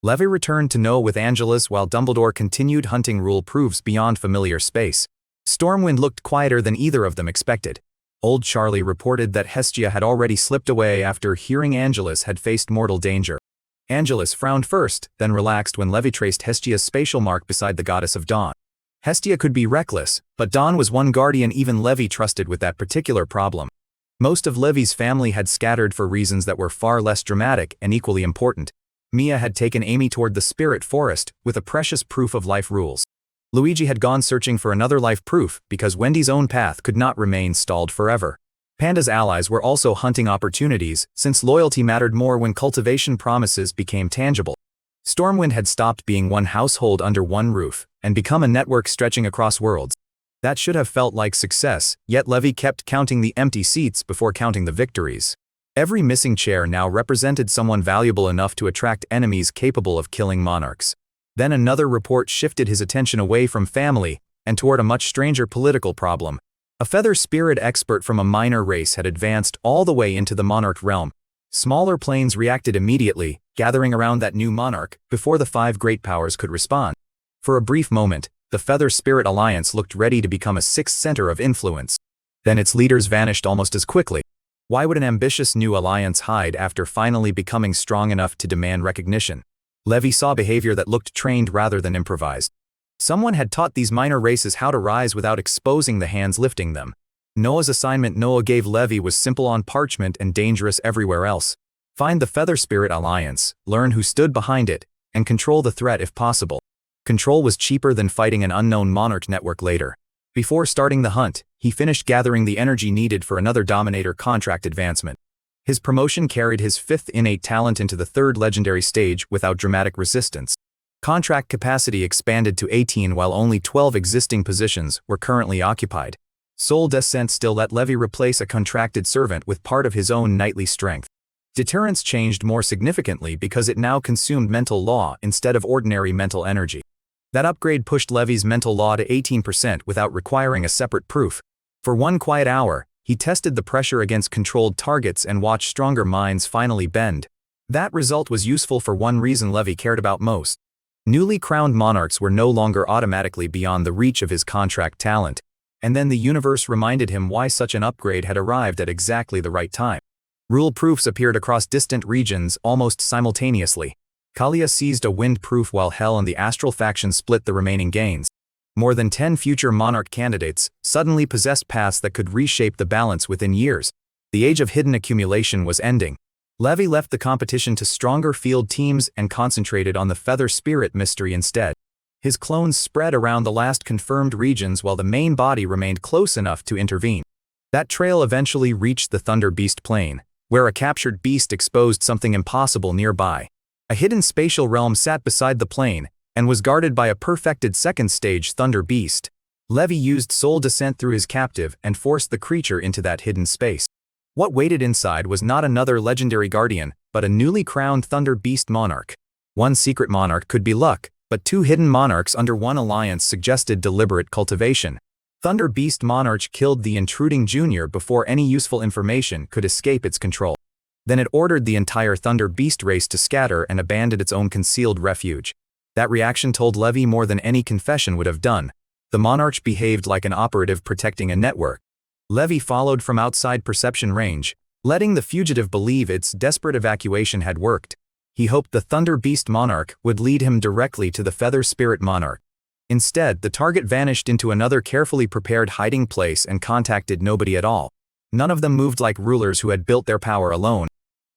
Levi returned to Noah with Angelus while Dumbledore continued hunting rule proofs beyond familiar space. Stormwind looked quieter than either of them expected. Old Charlie reported that Hestia had already slipped away after hearing Angelus had faced mortal danger. Angelus frowned first, then relaxed when Levi traced Hestia's spatial mark beside the goddess of dawn. Hestia could be reckless, but Dawn was one guardian even Levi trusted with that particular problem. Most of Levi's family had scattered for reasons that were far less dramatic and equally important. Mia had taken Amy toward the spirit forest with a precious proof of life rules. Luigi had gone searching for another life proof because Wendy's own path could not remain stalled forever. Panda's allies were also hunting opportunities, since loyalty mattered more when cultivation promises became tangible. Stormwind had stopped being one household under one roof and become a network stretching across worlds. That should have felt like success, yet Levi kept counting the empty seats before counting the victories. Every missing chair now represented someone valuable enough to attract enemies capable of killing monarchs. Then another report shifted his attention away from family and toward a much stranger political problem. A feather spirit expert from a minor race had advanced all the way into the monarch realm. Smaller planes reacted immediately, gathering around that new monarch before the 5 great powers could respond. For a brief moment, the Feather Spirit Alliance looked ready to become a sixth center of influence. Then its leaders vanished almost as quickly. Why would an ambitious new alliance hide after finally becoming strong enough to demand recognition? Levi saw behavior that looked trained rather than improvised. Someone had taught these minor races how to rise without exposing the hands lifting them. Noah's assignment Noah gave Levi was simple on parchment and dangerous everywhere else. Find the Feather Spirit Alliance, learn who stood behind it, and control the threat if possible. Control was cheaper than fighting an unknown monarch network later. Before starting the hunt, he finished gathering the energy needed for another Dominator contract advancement. His promotion carried his 5th innate talent into the 3rd legendary stage without dramatic resistance. Contract capacity expanded to 18 while only 12 existing positions were currently occupied. Soul Descent still let Levi replace a contracted servant with part of his own knightly strength. Deterrence changed more significantly because it now consumed mental law instead of ordinary mental energy. That upgrade pushed Levi's mental law to 18% without requiring a separate proof. For one quiet hour, he tested the pressure against controlled targets and watched stronger minds finally bend. That result was useful for one reason Levi cared about most. Newly crowned monarchs were no longer automatically beyond the reach of his contract talent. And then the universe reminded him why such an upgrade had arrived at exactly the right time. Rule proofs appeared across distant regions almost simultaneously. Kalia seized a wind proof while Hell and the Astral faction split the remaining gains. More than 10 future monarch candidates suddenly possessed paths that could reshape the balance within years. The age of hidden accumulation was ending. Levi left the competition to stronger field teams and concentrated on the Feather Spirit mystery instead. His clones spread around the last confirmed regions while the main body remained close enough to intervene. That trail eventually reached the Thunder Beast Plain, where a captured beast exposed something impossible nearby. A hidden spatial realm sat beside the plain and was guarded by a perfected second-stage Thunder Beast. Levi used Soul Descent through his captive and forced the creature into that hidden space. What waited inside was not another legendary guardian, but a newly crowned Thunder Beast monarch. One secret monarch could be Locke, but 2 hidden monarchs under one alliance suggested deliberate cultivation. Thunder Beast Monarch killed the intruding junior before any useful information could escape its control. Then it ordered the entire Thunder Beast race to scatter and abandon its own concealed refuge. That reaction told Levi more than any confession would have done. The monarch behaved like an operative protecting a network. Levi followed from outside perception range, letting the fugitive believe its desperate evacuation had worked. He hoped the Thunder Beast Monarch would lead him directly to the Feather Spirit Monarch. Instead, the target vanished into another carefully prepared hiding place and contacted nobody at all. None of them moved like rulers who had built their power alone.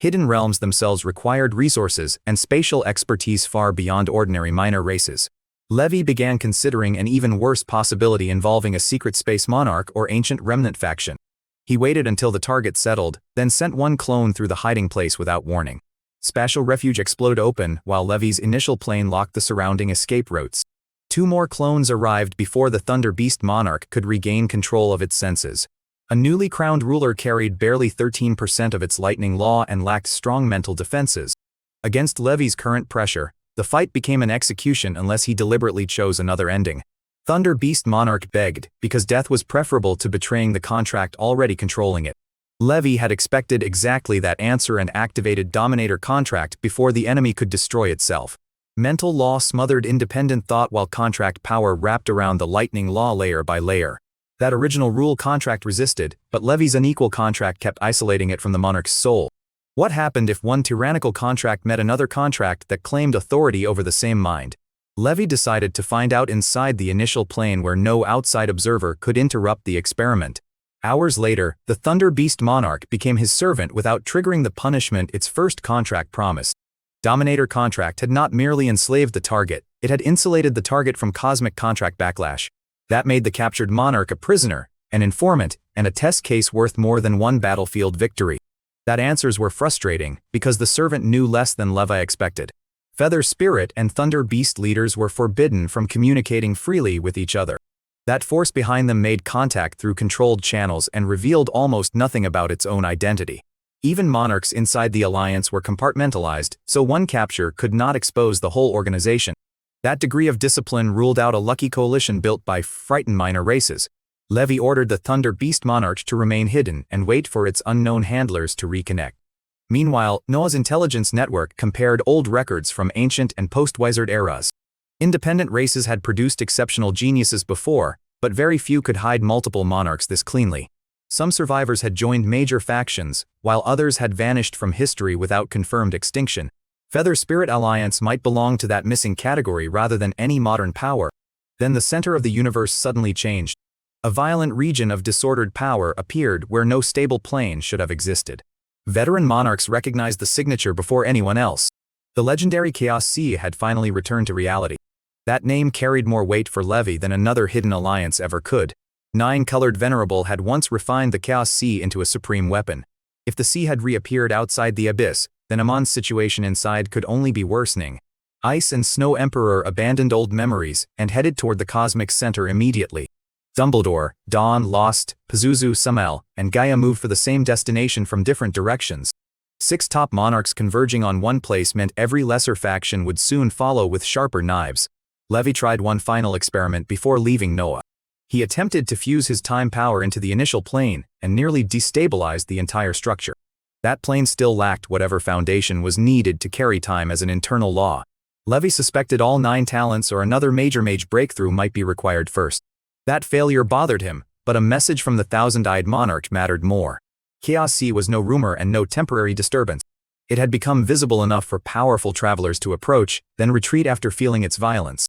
Hidden realms themselves required resources and spatial expertise far beyond ordinary minor races. Levi began considering an even worse possibility involving a secret space monarch or ancient remnant faction. He waited until the target settled, then sent one clone through the hiding place without warning. Spatial refuge exploded open while Levi's initial plane locked the surrounding escape routes. 2 more clones arrived before the Thunder Beast Monarch could regain control of its senses. A newly crowned ruler carried barely 13% of its lightning law and lacked strong mental defenses. Against Levi's current pressure, the fight became an execution unless he deliberately chose another ending. Thunder Beast Monarch begged, because death was preferable to betraying the contract already controlling it. Levi had expected exactly that answer and activated Dominator contract before the enemy could destroy itself. Mental law smothered independent thought while contract power wrapped around the lightning law layer by layer. That original rule contract resisted, but Levi's unequal contract kept isolating it from the monarch's soul. What happened if one tyrannical contract met another contract that claimed authority over the same mind? Levi decided to find out inside the initial plane where no outside observer could interrupt the experiment. Hours later, the Thunder Beast Monarch became his servant without triggering the punishment its first contract promised. Dominator contract had not merely enslaved the target, it had insulated the target from cosmic contract backlash. That made the captured monarch a prisoner, an informant, and a test case worth more than one battlefield victory. That answers were frustrating, because the servant knew less than Levi expected. Feather Spirit and Thunder Beast leaders were forbidden from communicating freely with each other. That force behind them made contact through controlled channels and revealed almost nothing about its own identity. Even monarchs inside the alliance were compartmentalized, so one capture could not expose the whole organization. That degree of discipline ruled out a lucky coalition built by frightened minor races. Levi ordered the Thunder Beast Monarch to remain hidden and wait for its unknown handlers to reconnect. Meanwhile, Noah's intelligence network compared old records from ancient and post-Wizard eras. Independent races had produced exceptional geniuses before, but very few could hide multiple monarchs this cleanly. Some survivors had joined major factions, while others had vanished from history without confirmed extinction. Feather Spirit Alliance might belong to that missing category rather than any modern power. Then the center of the universe suddenly changed. A violent region of disordered power appeared where no stable plane should have existed. Veteran monarchs recognized the signature before anyone else. The legendary Chaos Sea had finally returned to reality. That name carried more weight for Levi than another hidden alliance ever could. Nine-colored Venerable had once refined the Chaos Sea into a supreme weapon. If the sea had reappeared outside the abyss, then Amon's situation inside could only be worsening. Ice and Snow Emperor abandoned old memories and headed toward the cosmic center immediately. Dumbledore, Dawn, Lost, Pazuzu, Samael, and Gaia moved for the same destination from different directions. 6 top monarchs converging on one place meant every lesser faction would soon follow with sharper knives. Levi tried one final experiment before leaving Noah. He attempted to fuse his time power into the initial plane and nearly destabilized the entire structure. That plane still lacked whatever foundation was needed to carry time as an internal law. Levi suspected all 9 talents or another major mage breakthrough might be required first. That failure bothered him, but a message from the thousand-eyed monarch mattered more. Chaos Sea was no rumor and no temporary disturbance. It had become visible enough for powerful travelers to approach, then retreat after feeling its violence.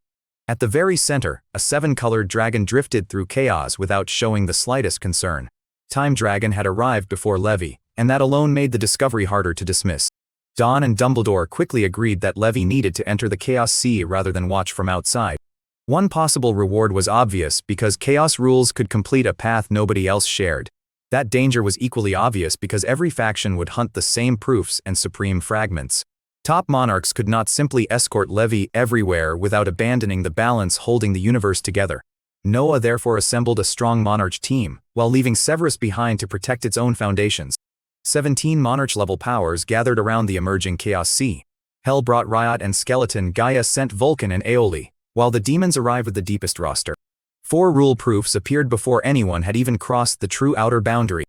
At the very center, a 7-colored dragon drifted through chaos without showing the slightest concern. Time Dragon had arrived before Levi, and that alone made the discovery harder to dismiss. Dawn and Dumbledore quickly agreed that Levi needed to enter the Chaos Sea rather than watch from outside. One possible reward was obvious because chaos rules could complete a path nobody else shared. That danger was equally obvious because every faction would hunt the same proofs and supreme fragments. Top monarchs could not simply escort Levi everywhere without abandoning the balance holding the universe together. Noah therefore assembled a strong monarch team, while leaving Severus behind to protect its own foundations. 17 monarch-level powers gathered around the emerging Chaos Sea. Hell brought Riot and Skeleton, Gaia sent Vulcan and Aeoli, while the demons arrived with the deepest roster. 4 rule proofs appeared before anyone had even crossed the true outer boundary.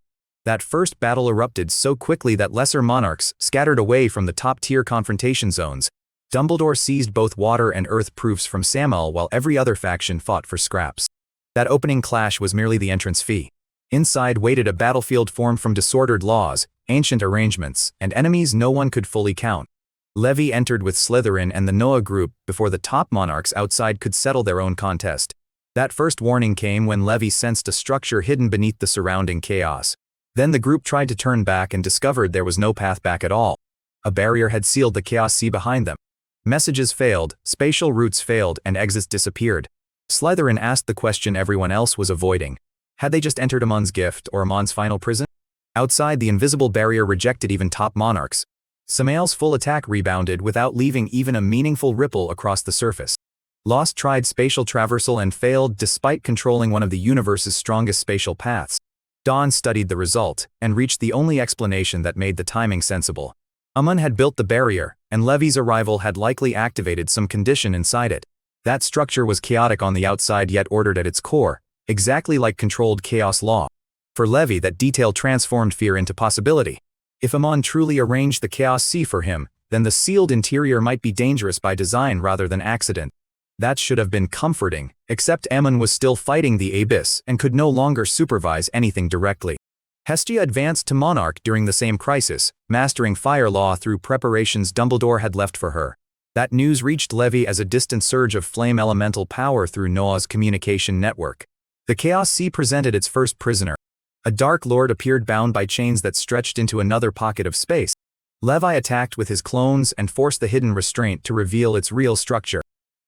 That first battle erupted so quickly that lesser monarchs scattered away from the top-tier confrontation zones. Dumbledore seized both water and earth proofs from Samael while every other faction fought for scraps. That opening clash was merely the entrance fee. Inside waited a battlefield formed from disordered laws, ancient arrangements, and enemies no one could fully count. Levi entered with Slytherin and the Noah group before the top monarchs outside could settle their own contest. That first warning came when Levi sensed a structure hidden beneath the surrounding chaos. Then the group tried to turn back and discovered there was no path back at all. A barrier had sealed the Chaos Sea behind them. Messages failed, spatial routes failed, and exits disappeared. Slytherin asked the question everyone else was avoiding. Had they just entered Amon's gift or Amon's final prison? Outside, the invisible barrier rejected even top monarchs. Samael's full attack rebounded without leaving even a meaningful ripple across the surface. Lost tried spatial traversal and failed despite controlling one of the universe's strongest spatial paths. Dawn studied the result and reached the only explanation that made the timing sensible. Amon had built the barrier, and Levi's arrival had likely activated some condition inside it. That structure was chaotic on the outside yet ordered at its core, exactly like controlled chaos law. For Levi, that detail transformed fear into possibility. If Amon truly arranged the Chaos Sea for him, then the sealed interior might be dangerous by design rather than accident. That should have been comforting, except Amon was still fighting the Abyss and could no longer supervise anything directly. Hestia advanced to Monarch during the same crisis, mastering fire law through preparations Dumbledore had left for her. That news reached Levi as a distant surge of flame elemental power through Noah's communication network. The Chaos Sea presented its first prisoner. A Dark Lord appeared bound by chains that stretched into another pocket of space. Levi attacked with his clones and forced the hidden restraint to reveal its real structure.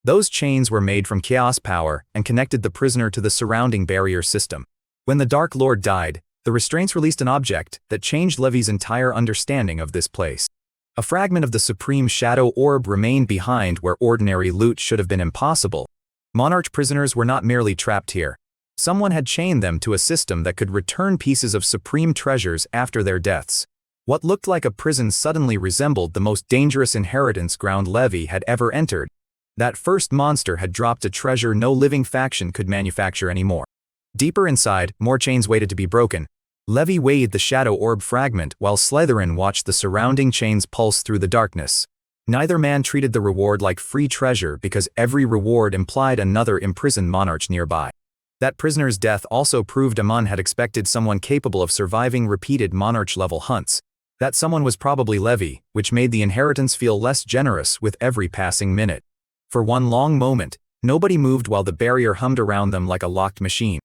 Those chains were made from chaos power and connected the prisoner to the surrounding barrier system. When the Dark Lord died, the restraints released an object that changed Levi's entire understanding of this place. A fragment of the supreme shadow orb remained behind where ordinary loot should have been impossible. Monarch prisoners were not merely trapped here. Someone had chained them to a system that could return pieces of supreme treasures after their deaths. What looked like a prison suddenly resembled the most dangerous inheritance ground Levi had ever entered. That first monster had dropped a treasure no living faction could manufacture anymore. Deeper inside, more chains waited to be broken. Levi weighed the shadow orb fragment while Slytherin watched the surrounding chains pulse through the darkness. Neither man treated the reward like free treasure because every reward implied another imprisoned monarch nearby. That prisoner's death also proved Amon had expected someone capable of surviving repeated monarch-level hunts. That someone was probably Levi, which made the inheritance feel less generous with every passing minute. For one long moment, nobody moved while the barrier hummed around them like a locked machine.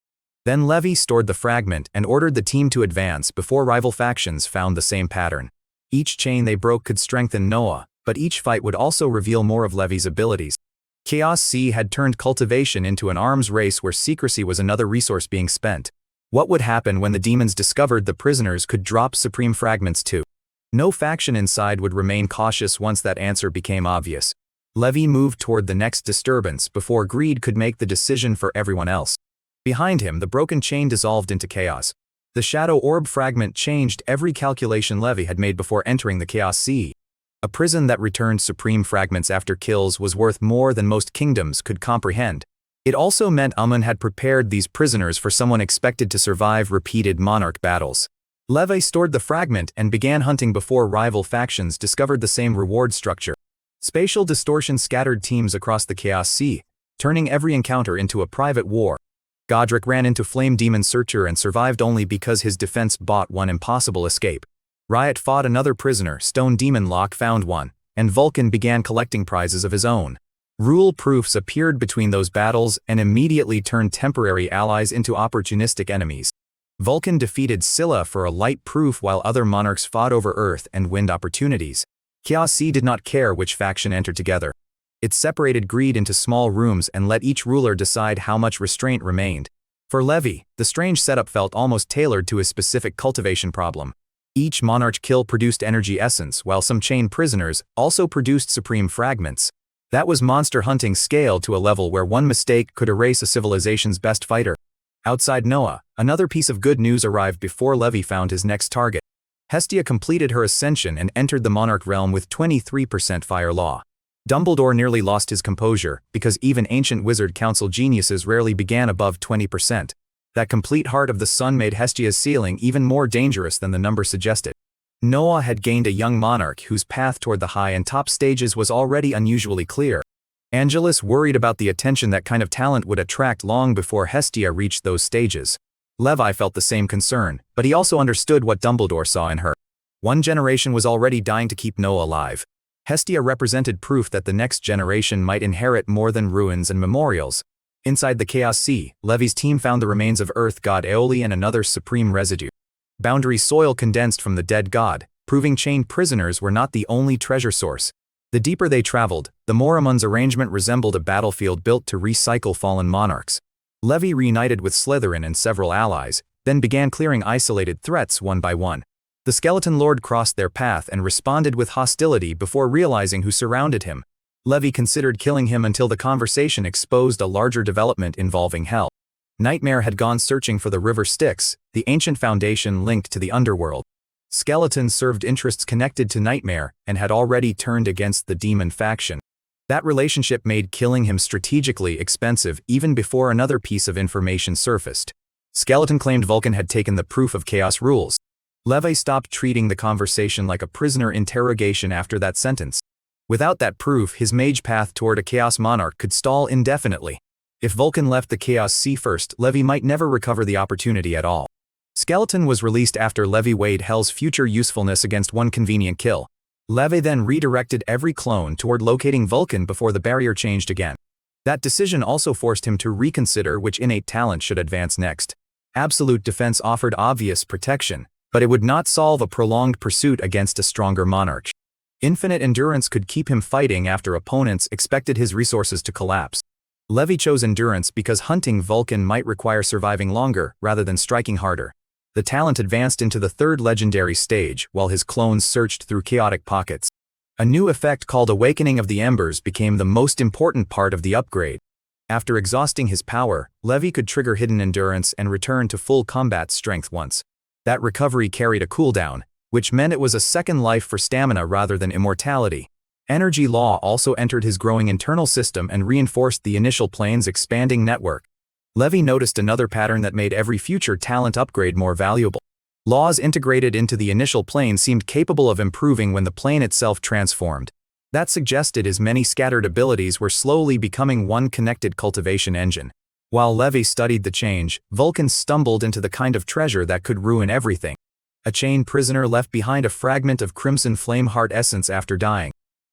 Then Levi stored the fragment and ordered the team to advance before rival factions found the same pattern. Each chain they broke could strengthen Noah, but each fight would also reveal more of Levi's abilities. Chaos Sea had turned cultivation into an arms race where secrecy was another resource being spent. What would happen when the demons discovered the prisoners could drop supreme fragments too? No faction inside would remain cautious once that answer became obvious. Levi moved toward the next disturbance before greed could make the decision for everyone else. Behind him, the broken chain dissolved into chaos. The shadow orb fragment changed every calculation Levi had made before entering the Chaos Sea. A prison that returned supreme fragments after kills was worth more than most kingdoms could comprehend. It also meant Amon had prepared these prisoners for someone expected to survive repeated monarch battles. Levi stored the fragment and began hunting before rival factions discovered the same reward structure. Spatial distortion scattered teams across the Chaos Sea, turning every encounter into a private war. Godric ran into Flame Demon Surtur and survived only because his defense bought one impossible escape. Riot fought another prisoner, Stone Demon Locke found one, and Vulcan began collecting prizes of his own. Rule proofs appeared between those battles and immediately turned temporary allies into opportunistic enemies. Vulcan defeated Scylla for a light proof while other monarchs fought over Earth and Wind opportunities. Chaos Sea did not care which faction entered together. It separated greed into small rooms and let each ruler decide how much restraint remained. For Levi, the strange setup felt almost tailored to his specific cultivation problem. Each monarch kill produced energy essence, while some chained prisoners also produced supreme fragments. That was monster hunting scaled to a level where one mistake could erase a civilization's best fighter. Outside Noah, another piece of good news arrived before Levi found his next target. Hestia completed her ascension and entered the monarch realm with 23% fire law. Dumbledore nearly lost his composure, because even ancient wizard council geniuses rarely began above 20%. That complete heart of the sun made Hestia's ceiling even more dangerous than the number suggested. Noah had gained a young monarch whose path toward the high and top stages was already unusually clear. Angelus worried about the attention that kind of talent would attract long before Hestia reached those stages. Levi felt the same concern, but he also understood what Dumbledore saw in her. One generation was already dying to keep Noah alive. Hestia represented proof that the next generation might inherit more than ruins and memorials. Inside the Chaos Sea, Levi's team found the remains of Earth god Aeoli and another supreme residue. Boundary soil condensed from the dead god, proving chained prisoners were not the only treasure source. The deeper they traveled, the more Amon's arrangement resembled a battlefield built to recycle fallen monarchs. Levi reunited with Slytherin and several allies, then began clearing isolated threats one by one. The Skeleton Lord crossed their path and responded with hostility before realizing who surrounded him. Levi considered killing him until the conversation exposed a larger development involving hell. Nightmare had gone searching for the River Styx, the ancient foundation linked to the underworld. Skeleton served interests connected to Nightmare and had already turned against the demon faction. That relationship made killing him strategically expensive even before another piece of information surfaced. Skeleton claimed Vulcan had taken the proof of Chaos rules. Levi stopped treating the conversation like a prisoner interrogation after that sentence. Without that proof, his mage path toward a Chaos Monarch could stall indefinitely. If Vulcan left the Chaos Sea first, Levi might never recover the opportunity at all. Skeleton was released after Levi weighed Hell's future usefulness against one convenient kill. Levi then redirected every clone toward locating Vulcan before the barrier changed again. That decision also forced him to reconsider which innate talent should advance next. Absolute defense offered obvious protection, but it would not solve a prolonged pursuit against a stronger monarch. Infinite endurance could keep him fighting after opponents expected his resources to collapse. Levi chose endurance because hunting Vulcan might require surviving longer rather than striking harder. The talent advanced into the third legendary stage while his clones searched through chaotic pockets. A new effect called Awakening of the Embers became the most important part of the upgrade. After exhausting his power, Levi could trigger hidden endurance and return to full combat strength once. That recovery carried a cooldown, which meant it was a second life for stamina rather than immortality. Energy law also entered his growing internal system and reinforced the initial plane's expanding network. Levi noticed another pattern that made every future talent upgrade more valuable. Laws integrated into the initial plane seemed capable of improving when the plane itself transformed. That suggested his many scattered abilities were slowly becoming one connected cultivation engine. While Levi studied the change, Vulcan stumbled into the kind of treasure that could ruin everything. A chained prisoner left behind a fragment of crimson flameheart essence after dying.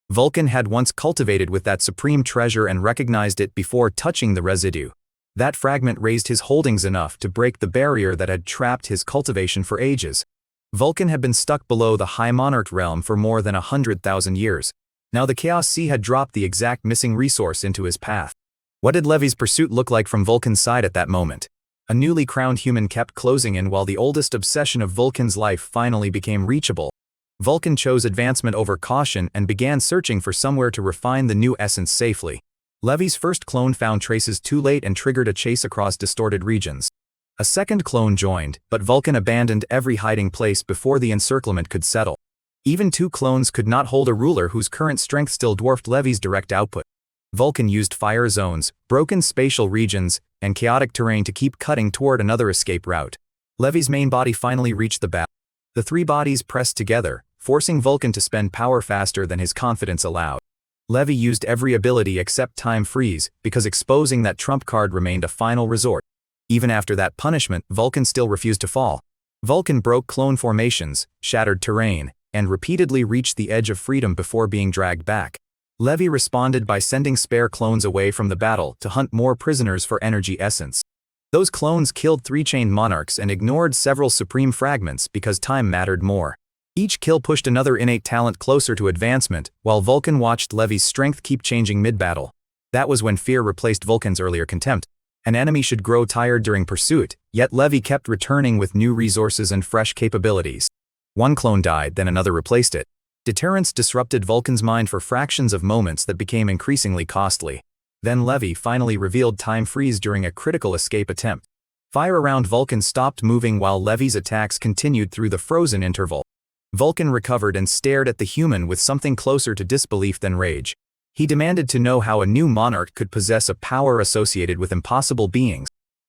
Vulcan had once cultivated with that supreme treasure and recognized it before touching the residue. That fragment raised his holdings enough to break the barrier that had trapped his cultivation for ages. Vulcan had been stuck below the High Monarch realm for more than 100,000 years. Now the Chaos Sea had dropped the exact missing resource into his path. What did Levi's pursuit look like from Vulcan's side at that moment? A newly crowned human kept closing in while the oldest obsession of Vulcan's life finally became reachable. Vulcan chose advancement over caution and began searching for somewhere to refine the new essence safely. Levi's first clone found traces too late and triggered a chase across distorted regions. A second clone joined, but Vulcan abandoned every hiding place before the encirclement could settle. Even two clones could not hold a ruler whose current strength still dwarfed Levi's direct output. Vulcan used fire zones, broken spatial regions, and chaotic terrain to keep cutting toward another escape route. Levi's main body finally reached the battle. The three bodies pressed together, forcing Vulcan to spend power faster than his confidence allowed. Levi used every ability except Time Freeze, because exposing that trump card remained a final resort. Even after that punishment, Vulcan still refused to fall. Vulcan broke clone formations, shattered terrain, and repeatedly reached the edge of freedom before being dragged back. Levi responded by sending spare clones away from the battle to hunt more prisoners for energy essence. Those clones killed 3 chained monarchs and ignored several supreme fragments because time mattered more. Each kill pushed another innate talent closer to advancement, while Vulcan watched Levi's strength keep changing mid-battle. That was when fear replaced Vulcan's earlier contempt. An enemy should grow tired during pursuit, yet Levi kept returning with new resources and fresh capabilities. One clone died, then another replaced it. Deterrence disrupted Vulcan's mind for fractions of moments that became increasingly costly. Then Levi finally revealed Time Freeze during a critical escape attempt. Fire around Vulcan stopped moving while Levi's attacks continued through the frozen interval. Vulcan recovered and stared at the human with something closer to disbelief than rage. He demanded to know how a new monarch could possess a power associated with impossible beings.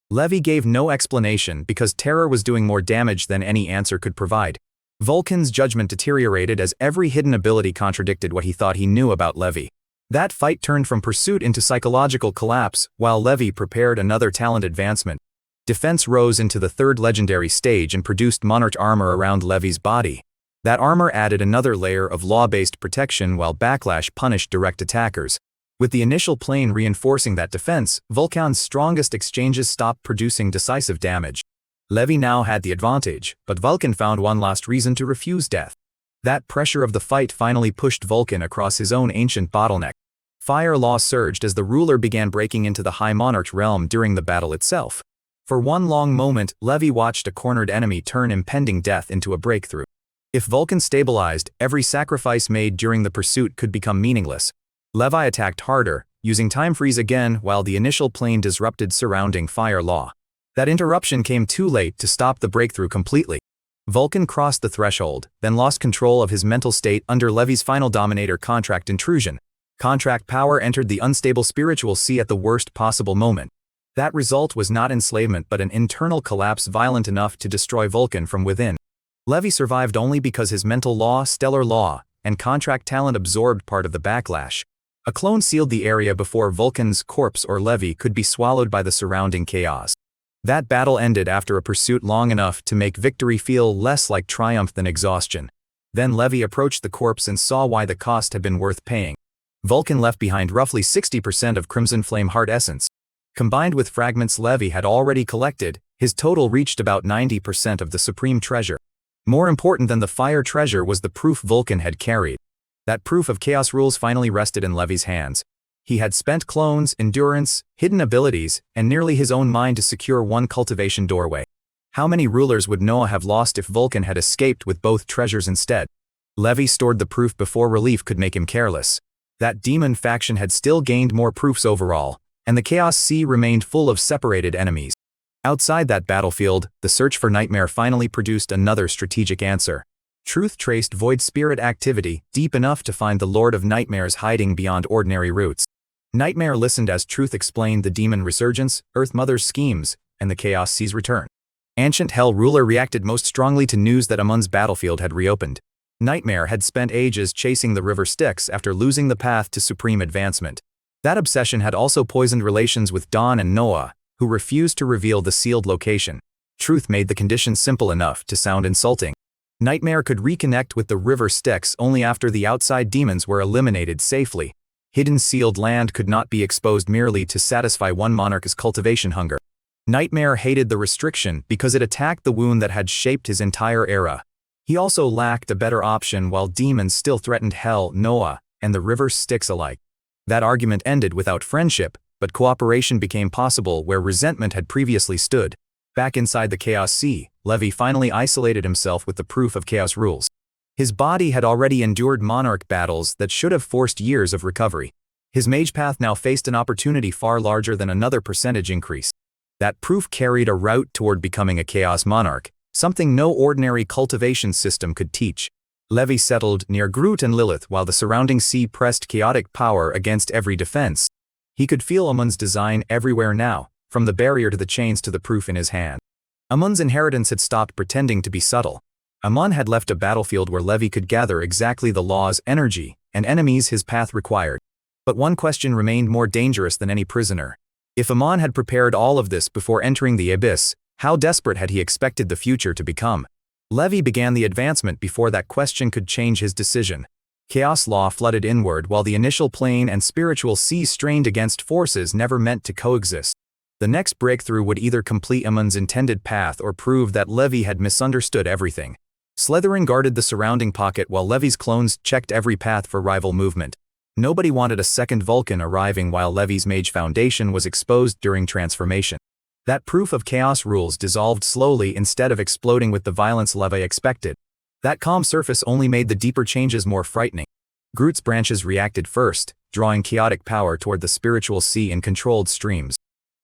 Levi gave no explanation because terror was doing more damage than any answer could provide. Vulcan's judgment deteriorated as every hidden ability contradicted what he thought he knew about Levi. That fight turned from pursuit into psychological collapse, while Levi prepared another talent advancement. Defense rose into the third legendary stage and produced monarch armor around Levi's body. That armor added another layer of law-based protection while backlash punished direct attackers. With the initial plane reinforcing that defense, Vulcan's strongest exchanges stopped producing decisive damage. Levi now had the advantage, but Vulcan found one last reason to refuse death. That pressure of the fight finally pushed Vulcan across his own ancient bottleneck. Fire law surged as the ruler began breaking into the High Monarch realm during the battle itself. For one long moment, Levi watched a cornered enemy turn impending death into a breakthrough. If Vulcan stabilized, every sacrifice made during the pursuit could become meaningless. Levi attacked harder, using Time Freeze again while the initial plane disrupted surrounding fire law. That interruption came too late to stop the breakthrough completely. Vulcan crossed the threshold, then lost control of his mental state under Levi's final Dominator contract intrusion. Contract power entered the unstable spiritual sea at the worst possible moment. That result was not enslavement but an internal collapse violent enough to destroy Vulcan from within. Levi survived only because his mental law, stellar law, and contract talent absorbed part of the backlash. A clone sealed the area before Vulcan's corpse or Levi could be swallowed by the surrounding chaos. That battle ended after a pursuit long enough to make victory feel less like triumph than exhaustion. Then Levi approached the corpse and saw why the cost had been worth paying. Vulcan left behind roughly 60% of Crimson Flame Heart essence. Combined with fragments Levi had already collected, his total reached about 90% of the supreme treasure. More important than the fire treasure was the proof Vulcan had carried. That proof of chaos rules finally rested in Levi's hands. He had spent clones, endurance, hidden abilities, and nearly his own mind to secure one cultivation doorway. How many rulers would Noah have lost if Vulcan had escaped with both treasures instead? Levi stored the proof before relief could make him careless. That demon faction had still gained more proofs overall, and the Chaos Sea remained full of separated enemies. Outside that battlefield, the search for Nightmare finally produced another strategic answer. Truth traced Void Spirit activity deep enough to find the Lord of Nightmares hiding beyond ordinary routes. Nightmare listened as Truth explained the demon resurgence, Earth Mother's schemes, and the Chaos Sea's return. Ancient Hell Ruler reacted most strongly to news that Amon's battlefield had reopened. Nightmare had spent ages chasing the river Styx after losing the path to supreme advancement. That obsession had also poisoned relations with Dawn and Noah, who refused to reveal the sealed location. Truth made the conditions simple enough to sound insulting. Nightmare could reconnect with the river Styx only after the outside demons were eliminated safely. Hidden sealed land could not be exposed merely to satisfy one monarch's cultivation hunger. Nightmare hated the restriction because it attacked the wound that had shaped his entire era. He also lacked a better option while demons still threatened Hell, Noah, and the river Styx alike. That argument ended without friendship, but cooperation became possible where resentment had previously stood. Back inside the Chaos Sea, Levi finally isolated himself with the proof of chaos rules. His body had already endured monarch battles that should have forced years of recovery. His mage path now faced an opportunity far larger than another percentage increase. That proof carried a route toward becoming a Chaos Monarch, something no ordinary cultivation system could teach. Levi settled near Groot and Lilith while the surrounding sea pressed chaotic power against every defense. He could feel Amon's design everywhere now, from the barrier to the chains to the proof in his hand. Amon's inheritance had stopped pretending to be subtle. Amon had left a battlefield where Levi could gather exactly the law's energy and enemies his path required. But one question remained more dangerous than any prisoner. If Amon had prepared all of this before entering the abyss, how desperate had he expected the future to become? Levi began the advancement before that question could change his decision. Chaos law flooded inward while the initial plane and spiritual sea strained against forces never meant to coexist. The next breakthrough would either complete Amon's intended path or prove that Levi had misunderstood everything. Slytherin guarded the surrounding pocket while Levi's clones checked every path for rival movement. Nobody wanted a second Vulcan arriving while Levi's mage foundation was exposed during transformation. That proof of chaos rules dissolved slowly instead of exploding with the violence Levi expected. That calm surface only made the deeper changes more frightening. Groot's branches reacted first, drawing chaotic power toward the spiritual sea in controlled streams.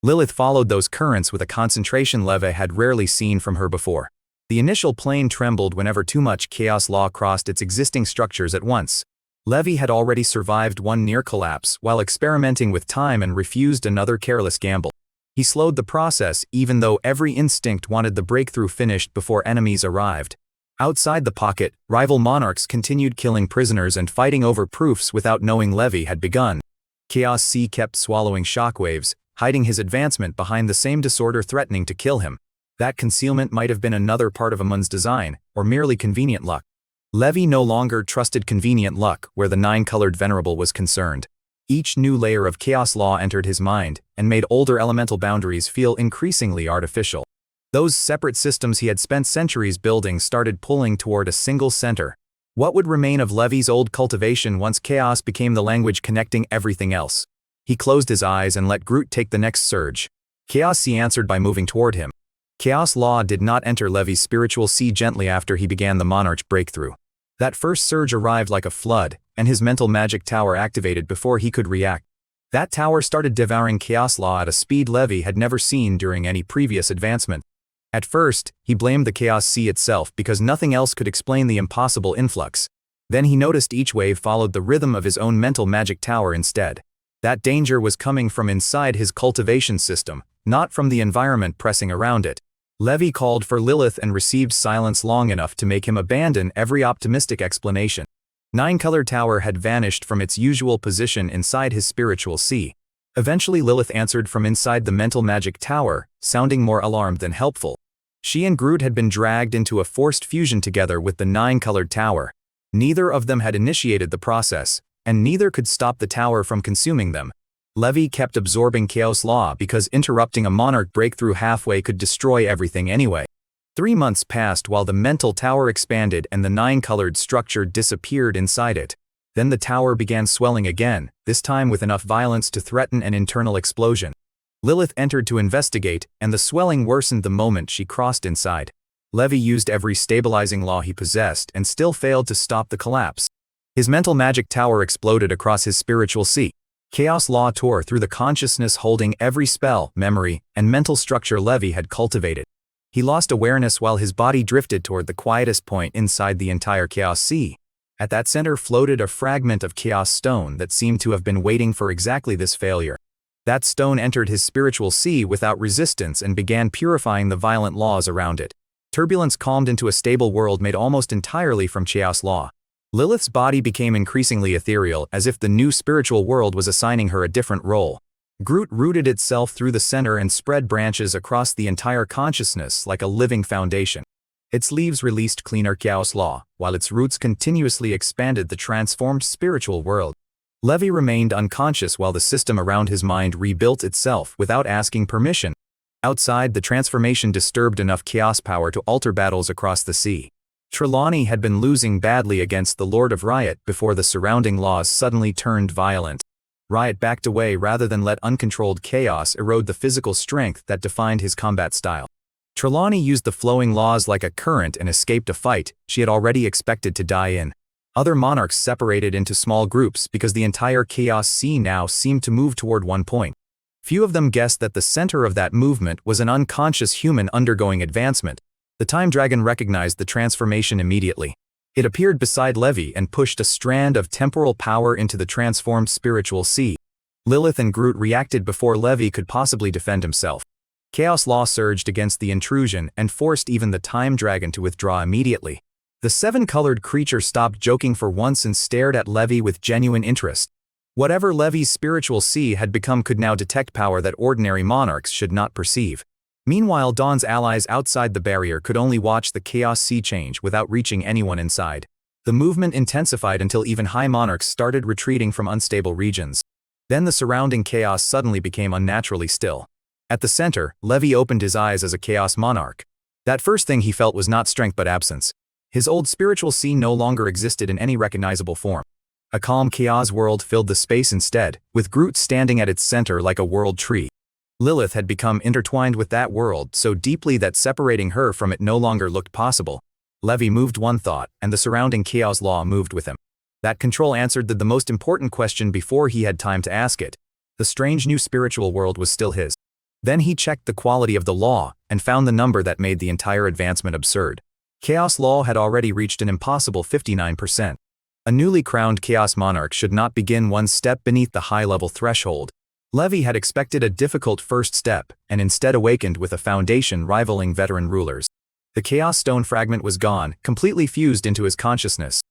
Lilith followed those currents with a concentration Levi had rarely seen from her before. The initial plane trembled whenever too much chaos law crossed its existing structures at once. Levi had already survived one near collapse while experimenting with time and refused another careless gamble. He slowed the process even though every instinct wanted the breakthrough finished before enemies arrived. Outside the pocket, rival monarchs continued killing prisoners and fighting over proofs without knowing Levi had begun. Chaos Sea kept swallowing shockwaves, hiding his advancement behind the same disorder threatening to kill him. That concealment might have been another part of Amon's design, or merely convenient luck. Levi no longer trusted convenient luck where the nine-colored venerable was concerned. Each new layer of chaos law entered his mind and made older elemental boundaries feel increasingly artificial. Those separate systems he had spent centuries building started pulling toward a single center. What would remain of Levi's old cultivation once chaos became the language connecting everything else? He closed his eyes and let Groot take the next surge. Chaos Sea answered by moving toward him. Chaos law did not enter Levi's spiritual sea gently after he began the monarch breakthrough. That first surge arrived like a flood, and his mental magic tower activated before he could react. That tower started devouring chaos law at a speed Levi had never seen during any previous advancement. At first, he blamed the Chaos Sea itself because nothing else could explain the impossible influx. Then he noticed each wave followed the rhythm of his own mental magic tower instead. That danger was coming from inside his cultivation system, not from the environment pressing around it. Levi called for Lilith and received silence long enough to make him abandon every optimistic explanation. Nine-colored tower had vanished from its usual position inside his spiritual sea. Eventually Lilith answered from inside the mental magic tower, sounding more alarmed than helpful. She and Groot had been dragged into a forced fusion together with the nine-colored tower. Neither of them had initiated the process, and neither could stop the tower from consuming them. Levi kept absorbing Chaos Law because interrupting a monarch breakthrough halfway could destroy everything anyway. 3 months passed while the mental tower expanded and the nine-colored structure disappeared inside it. Then the tower began swelling again, this time with enough violence to threaten an internal explosion. Lilith entered to investigate, and the swelling worsened the moment she crossed inside. Levi used every stabilizing law he possessed and still failed to stop the collapse. His mental magic tower exploded across his spiritual sea. Chaos Law tore through the consciousness holding every spell, memory, and mental structure Levi had cultivated. He lost awareness while his body drifted toward the quietest point inside the entire Chaos Sea. At that center floated a fragment of Chaos Stone that seemed to have been waiting for exactly this failure. That stone entered his spiritual sea without resistance and began purifying the violent laws around it. Turbulence calmed into a stable world made almost entirely from Chaos Law. Lilith's body became increasingly ethereal, as if the new spiritual world was assigning her a different role. Groot rooted itself through the center and spread branches across the entire consciousness like a living foundation. Its leaves released cleaner Chaos Law, while its roots continuously expanded the transformed spiritual world. Levi remained unconscious while the system around his mind rebuilt itself without asking permission. Outside, the transformation disturbed enough chaos power to alter battles across the sea. Trelawney had been losing badly against the Lord of Riot before the surrounding laws suddenly turned violent. Riot backed away rather than let uncontrolled chaos erode the physical strength that defined his combat style. Trelawney used the flowing laws like a current and escaped a fight she had already expected to die in. Other monarchs separated into small groups because the entire Chaos Sea now seemed to move toward one point. Few of them guessed that the center of that movement was an unconscious human undergoing advancement. The Time Dragon recognized the transformation immediately. It appeared beside Levi and pushed a strand of temporal power into the transformed spiritual sea. Lilith and Groot reacted before Levi could possibly defend himself. Chaos Law surged against the intrusion and forced even the Time Dragon to withdraw immediately. The seven-colored creature stopped joking for once and stared at Levi with genuine interest. Whatever Levi's spiritual sea had become could now detect power that ordinary monarchs should not perceive. Meanwhile, Dawn's allies outside the barrier could only watch the Chaos Sea change without reaching anyone inside. The movement intensified until even high monarchs started retreating from unstable regions. Then the surrounding chaos suddenly became unnaturally still. At the center, Levi opened his eyes as a Chaos Monarch. That first thing he felt was not strength but absence. His old spiritual sea no longer existed in any recognizable form. A calm chaos world filled the space instead, with Groot standing at its center like a world tree. Lilith had become intertwined with that world so deeply that separating her from it no longer looked possible. Levi moved one thought, and the surrounding Chaos Law moved with him. That control answered the most important question before he had time to ask it. The strange new spiritual world was still his. Then he checked the quality of the law, and found the number that made the entire advancement absurd. Chaos Law had already reached an impossible 59%. A newly crowned Chaos Monarch should not begin one step beneath the high-level threshold. Levi had expected a difficult first step, and instead awakened with a foundation rivaling veteran rulers. The Chaos Stone fragment was gone, completely fused into his consciousness.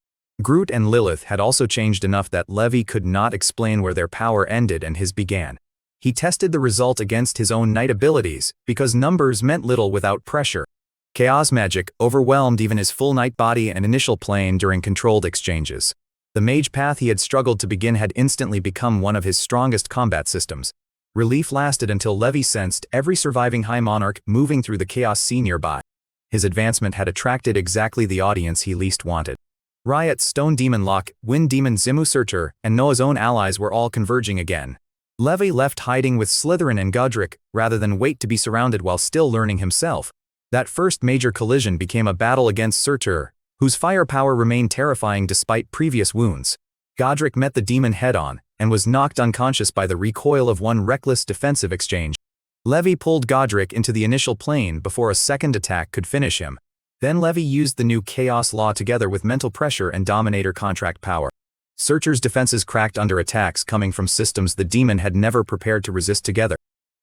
Groot and Lilith had also changed enough that Levi could not explain where their power ended and his began. He tested the result against his own knight abilities, because numbers meant little without pressure. Chaos magic overwhelmed even his full knight body and initial plane during controlled exchanges. The mage path he had struggled to begin had instantly become one of his strongest combat systems. Relief lasted until Levi sensed every surviving high monarch moving through the Chaos Sea nearby. His advancement had attracted exactly the audience he least wanted. Riot, Stone Demon Locke, Wind Demon Ximu, Surtur, and Noah's own allies were all converging again. Levi left hiding with Slytherin and Godric, rather than wait to be surrounded while still learning himself. That first major collision became a battle against Surtur, whose firepower remained terrifying despite previous wounds. Godric met the demon head-on, and was knocked unconscious by the recoil of one reckless defensive exchange. Levi pulled Godric into the initial plane before a second attack could finish him. Then Levi used the new Chaos Law together with mental pressure and Dominator contract power. Surtur's defenses cracked under attacks coming from systems the demon had never prepared to resist together.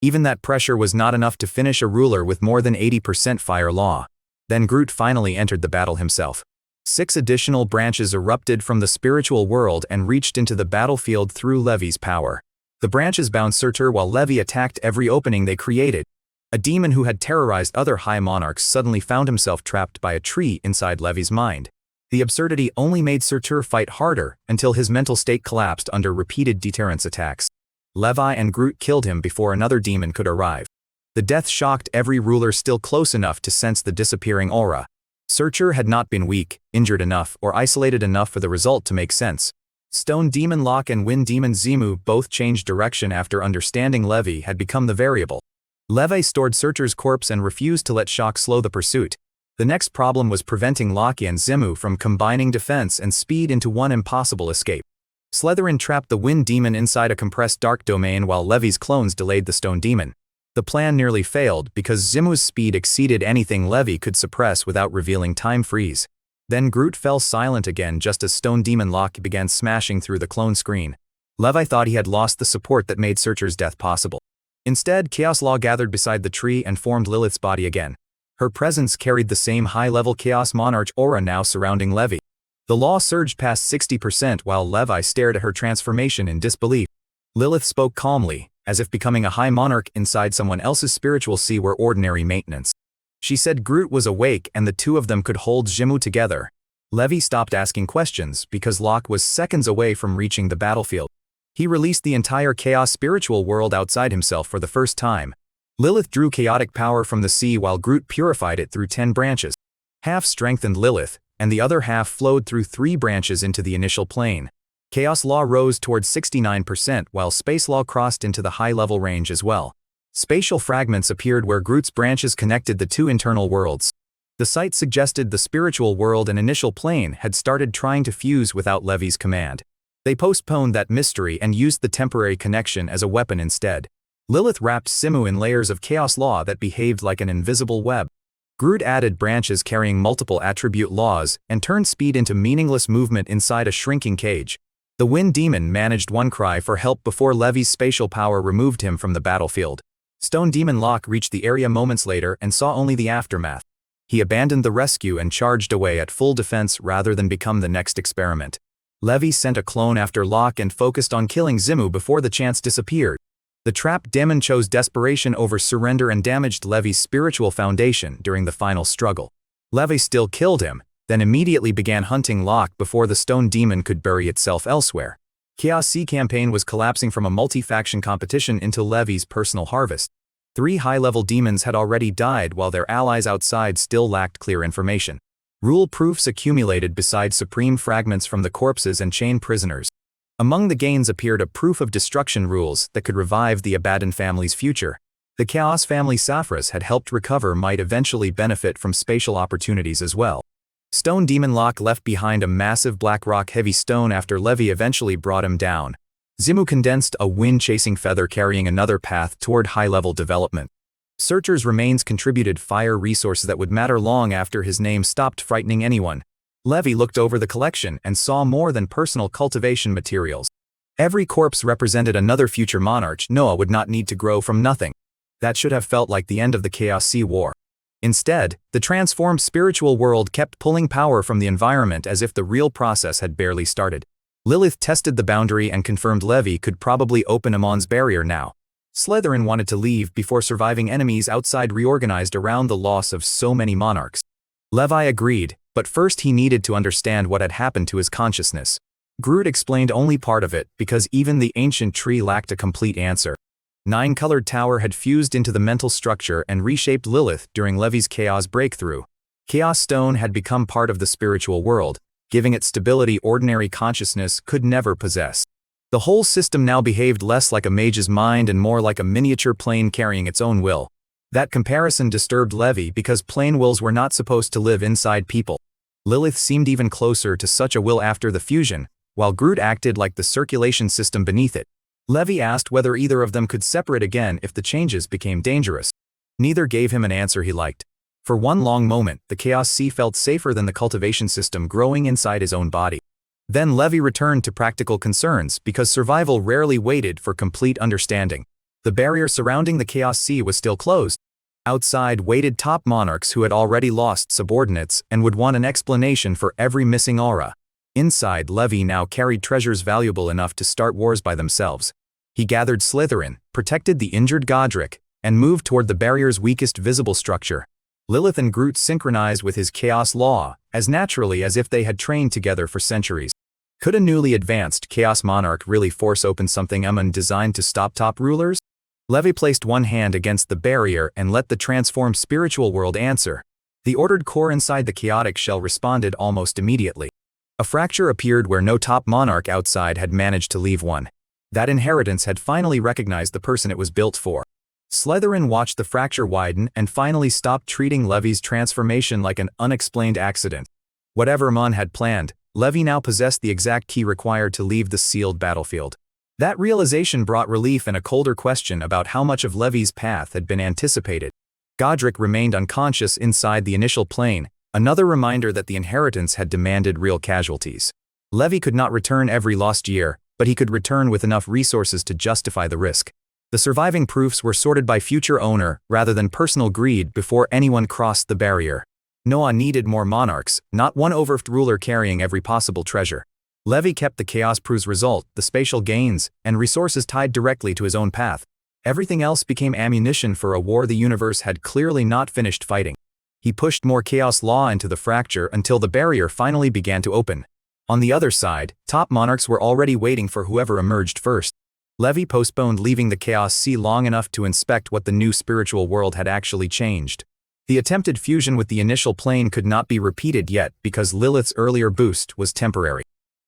Even that pressure was not enough to finish a ruler with more than 80% fire law. Then Groot finally entered the battle himself. 6 additional branches erupted from the spiritual world and reached into the battlefield through Levi's power. The branches bound Surtur while Levi attacked every opening they created. A demon who had terrorized other high monarchs suddenly found himself trapped by a tree inside Levi's mind. The absurdity only made Surtur fight harder until his mental state collapsed under repeated deterrence attacks. Levi and Groot killed him before another demon could arrive. The death shocked every ruler still close enough to sense the disappearing aura. Surtur had not been weak, injured enough, or isolated enough for the result to make sense. Stone Demon Locke and Wind Demon Ximu both changed direction after understanding Levi had become the variable. Levi stored Surtur's corpse and refused to let shock slow the pursuit. The next problem was preventing Locke and Ximu from combining defense and speed into one impossible escape. Slytherin trapped the Wind Demon inside a compressed dark domain while Levi's clones delayed the Stone Demon. The plan nearly failed because Ximu's speed exceeded anything Levi could suppress without revealing time freeze. Then Groot fell silent again just as Stone Demon Locke began smashing through the clone screen. Levi thought he had lost the support that made Surtur's death possible. Instead, Chaos Law gathered beside the tree and formed Lilith's body again. Her presence carried the same high-level Chaos Monarch aura now surrounding Levi. The law surged past 60% while Levi stared at her transformation in disbelief. Lilith spoke calmly, as if becoming a high monarch inside someone else's spiritual sea were ordinary maintenance. She said Groot was awake and the two of them could hold Ximu together. Levi stopped asking questions because Locke was seconds away from reaching the battlefield. He released the entire chaos spiritual world outside himself for the first time. Lilith drew chaotic power from the sea while Groot purified it through 10 branches. Half strengthened Lilith, and the other half flowed through 3 branches into the initial plane. Chaos Law rose towards 69% while Space Law crossed into the high-level range as well. Spatial fragments appeared where Groot's branches connected the 2 internal worlds. The sight suggested the spiritual world and initial plane had started trying to fuse without Levi's command. They postponed that mystery and used the temporary connection as a weapon instead. Lilith wrapped Ximu in layers of Chaos Law that behaved like an invisible web. Groot added branches carrying multiple attribute laws and turned speed into meaningless movement inside a shrinking cage. The Wind Demon managed one cry for help before Levi's spatial power removed him from the battlefield. Stone Demon Locke reached the area moments later and saw only the aftermath. He abandoned the rescue and charged away at full defense rather than become the next experiment. Levi sent a clone after Locke and focused on killing Ximu before the chance disappeared. The trapped demon chose desperation over surrender and damaged Levi's spiritual foundation during the final struggle. Levi still killed him, then immediately began hunting Locke before the Stone Demon could bury itself elsewhere. Chaos Sea campaign was collapsing from a multi-faction competition into Levi's personal harvest. 3 high-level demons had already died while their allies outside still lacked clear information. Rule proofs accumulated beside supreme fragments from the corpses and chain prisoners. Among the gains appeared a proof of destruction rules that could revive the Abaddon family's future. The Chaos family Saphras had helped recover might eventually benefit from spatial opportunities as well. Stone Demon Locke left behind a massive black rock heavy stone after Levi eventually brought him down. Ximu condensed a wind-chasing feather carrying another path toward high-level development. Surtur's remains contributed fire resources that would matter long after his name stopped frightening anyone. Levi looked over the collection and saw more than personal cultivation materials. Every corpse represented another future monarch Noah would not need to grow from nothing. That should have felt like the end of the Chaos Sea War. Instead, the transformed spiritual world kept pulling power from the environment as if the real process had barely started. Lilith tested the boundary and confirmed Levi could probably open Amon's barrier now. Slytherin wanted to leave before surviving enemies outside reorganized around the loss of so many monarchs. Levi agreed, but first he needed to understand what had happened to his consciousness. Groot explained only part of it because even the ancient tree lacked a complete answer. 9-colored tower had fused into the mental structure and reshaped Lilith during Levi's chaos breakthrough. Chaos Stone had become part of the spiritual world, giving it stability ordinary consciousness could never possess. The whole system now behaved less like a mage's mind and more like a miniature plane carrying its own will. That comparison disturbed Levi because plane wills were not supposed to live inside people. Lilith seemed even closer to such a will after the fusion, while Groot acted like the circulation system beneath it. Levi asked whether either of them could separate again if the changes became dangerous. Neither gave him an answer he liked. For one long moment, the Chaos Sea felt safer than the cultivation system growing inside his own body. Then Levi returned to practical concerns because survival rarely waited for complete understanding. The barrier surrounding the Chaos Sea was still closed. Outside waited top monarchs who had already lost subordinates and would want an explanation for every missing aura. Inside, Levi now carried treasures valuable enough to start wars by themselves. He gathered Slytherin, protected the injured Godric, and moved toward the barrier's weakest visible structure. Lilith and Groot synchronized with his chaos law, as naturally as if they had trained together for centuries. Could a newly advanced Chaos Monarch really force open something Amon designed to stop top rulers? Levi placed one hand against the barrier and let the transformed spiritual world answer. The ordered core inside the chaotic shell responded almost immediately. A fracture appeared where no top monarch outside had managed to leave one. That inheritance had finally recognized the person it was built for. Slytherin watched the fracture widen and finally stopped treating Levi's transformation like an unexplained accident. Whatever Amon had planned, Levi now possessed the exact key required to leave the sealed battlefield. That realization brought relief and a colder question about how much of Levi's path had been anticipated. Godric remained unconscious inside the initial plane, another reminder that the inheritance had demanded real casualties. Levi could not return every lost year, but he could return with enough resources to justify the risk. The surviving proofs were sorted by future owner rather than personal greed before anyone crossed the barrier. Noah needed more monarchs, not one overfed ruler carrying every possible treasure. Levi kept the Chaos Proof's result, the spatial gains, and resources tied directly to his own path. Everything else became ammunition for a war the universe had clearly not finished fighting. He pushed more chaos law into the fracture until the barrier finally began to open. On the other side, top monarchs were already waiting for whoever emerged first. Levi postponed leaving the Chaos Sea long enough to inspect what the new spiritual world had actually changed. The attempted fusion with the initial plane could not be repeated yet because Lilith's earlier boost was temporary.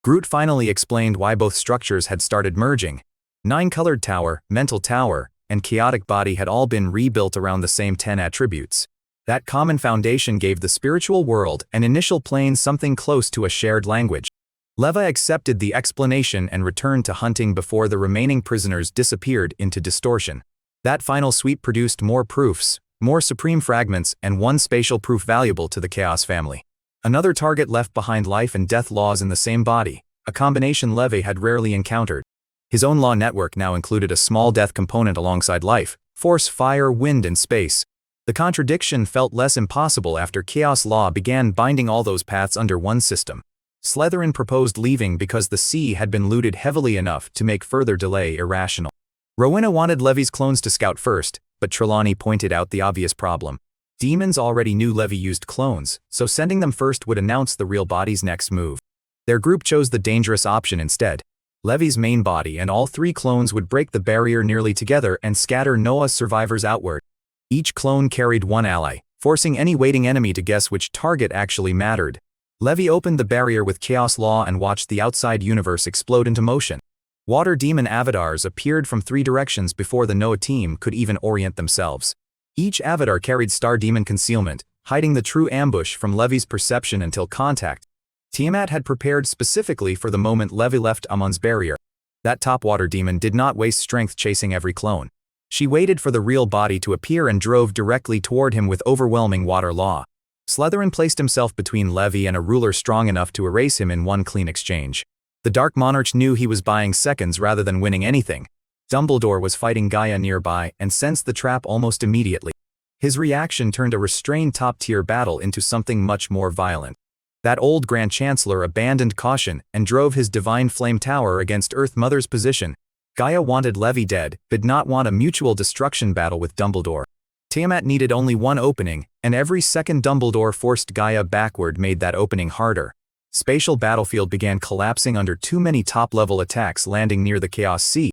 Groot finally explained why both structures had started merging. Nine-colored tower, mental tower, and chaotic body had all been rebuilt around the same 10 attributes. That common foundation gave the spiritual world and initial plane something close to a shared language. Levi accepted the explanation and returned to hunting before the remaining prisoners disappeared into distortion. That final sweep produced more proofs, more supreme fragments, and one spatial proof valuable to the Chaos family. Another target left behind life and death laws in the same body, a combination Levi had rarely encountered. His own law network now included a small death component alongside life, force, fire, wind, and space. The contradiction felt less impossible after Chaos Law began binding all those paths under one system. Slytherin proposed leaving because the sea had been looted heavily enough to make further delay irrational. Rowena wanted Levi's clones to scout first, but Trelawney pointed out the obvious problem. Demons already knew Levi used clones, so sending them first would announce the real body's next move. Their group chose the dangerous option instead. Levi's main body and all three clones would break the barrier nearly together and scatter Noah's survivors outward. Each clone carried one ally, forcing any waiting enemy to guess which target actually mattered. Levi opened the barrier with Chaos Law and watched the outside universe explode into motion. Water demon avatars appeared from three directions before the Noah team could even orient themselves. Each avatar carried star demon concealment, hiding the true ambush from Levi's perception until contact. Tiamat had prepared specifically for the moment Levi left Amon's barrier. That top water demon did not waste strength chasing every clone. She waited for the real body to appear and drove directly toward him with overwhelming water law. Slytherin placed himself between Levi and a ruler strong enough to erase him in one clean exchange. The Dark Monarch knew he was buying seconds rather than winning anything. Dumbledore was fighting Gaia nearby and sensed the trap almost immediately. His reaction turned a restrained top-tier battle into something much more violent. That old Grand Chancellor abandoned caution and drove his Divine Flame Tower against Earth Mother's position. Gaia wanted Levi dead, but did not want a mutual destruction battle with Dumbledore. Tiamat needed only one opening, and every second Dumbledore forced Gaia backward made that opening harder. Spatial battlefield began collapsing under too many top-level attacks landing near the Chaos Sea.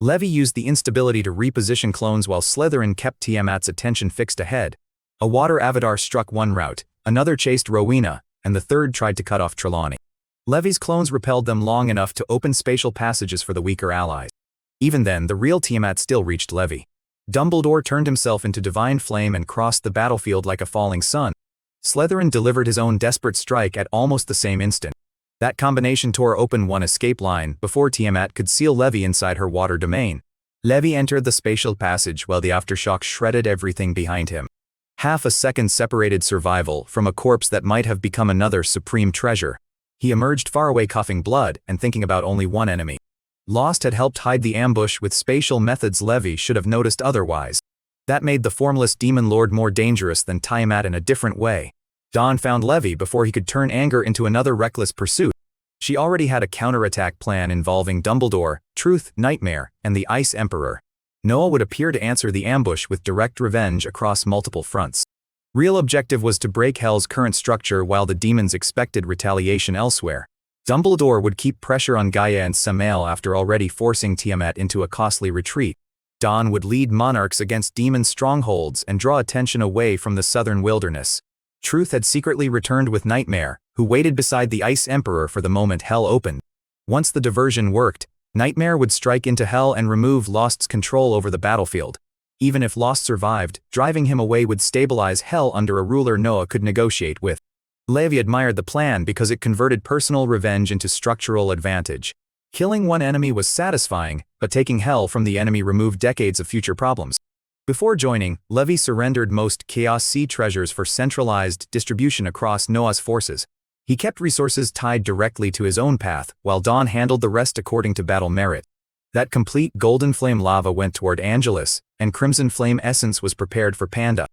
Levi used the instability to reposition clones while Slytherin kept Tiamat's attention fixed ahead. A water avatar struck one route, another chased Rowena, and the third tried to cut off Trelawney. Levi's clones repelled them long enough to open spatial passages for the weaker allies. Even then, the real Tiamat still reached Levi. Dumbledore turned himself into divine flame and crossed the battlefield like a falling sun. Slytherin delivered his own desperate strike at almost the same instant. That combination tore open one escape line before Tiamat could seal Levi inside her water domain. Levi entered the spatial passage while the aftershock shredded everything behind him. Half a second separated survival from a corpse that might have become another supreme treasure. He emerged far away coughing blood and thinking about only one enemy. Lost had helped hide the ambush with spatial methods. Levi should have noticed otherwise. That made the formless demon lord more dangerous than Tiamat in a different way. Dawn found Levi before he could turn anger into another reckless pursuit. She already had a counterattack plan involving Dumbledore, Truth, Nightmare, and the Ice Emperor. Noah would appear to answer the ambush with direct revenge across multiple fronts. Real objective was to break Hell's current structure while the demons expected retaliation elsewhere. Dumbledore would keep pressure on Gaia and Samael after already forcing Tiamat into a costly retreat. Dawn would lead monarchs against demon strongholds and draw attention away from the southern wilderness. Truth had secretly returned with Nightmare, who waited beside the Ice Emperor for the moment Hell opened. Once the diversion worked, Nightmare would strike into Hell and remove Lost's control over the battlefield. Even if Lost survived, driving him away would stabilize Hell under a ruler Noah could negotiate with. Levi admired the plan because it converted personal revenge into structural advantage. Killing one enemy was satisfying, but taking Hell from the enemy removed decades of future problems. Before joining, Levi surrendered most Chaos Sea treasures for centralized distribution across Noah's forces. He kept resources tied directly to his own path, while Dawn handled the rest according to battle merit. That complete Golden Flame lava went toward Angelus, and Crimson Flame essence was prepared for Panda.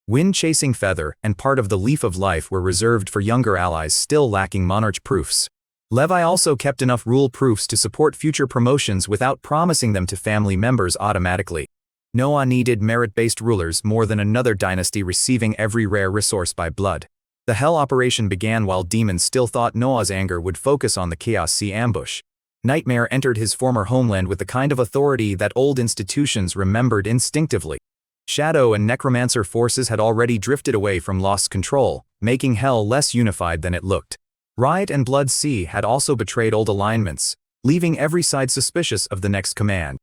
Wind-chasing Feather and part of the Leaf of Life were reserved for younger allies still lacking monarch proofs. Levi also kept enough rule proofs to support future promotions without promising them to family members automatically. Noah needed merit-based rulers more than another dynasty receiving every rare resource by blood. The Hell operation began while demons still thought Noah's anger would focus on the Chaos Sea ambush. Nightmare entered his former homeland with the kind of authority that old institutions remembered instinctively. Shadow and Necromancer forces had already drifted away from Lost's control, making Hell less unified than it looked. Riot and Blood Sea had also betrayed old alignments, leaving every side suspicious of the next command.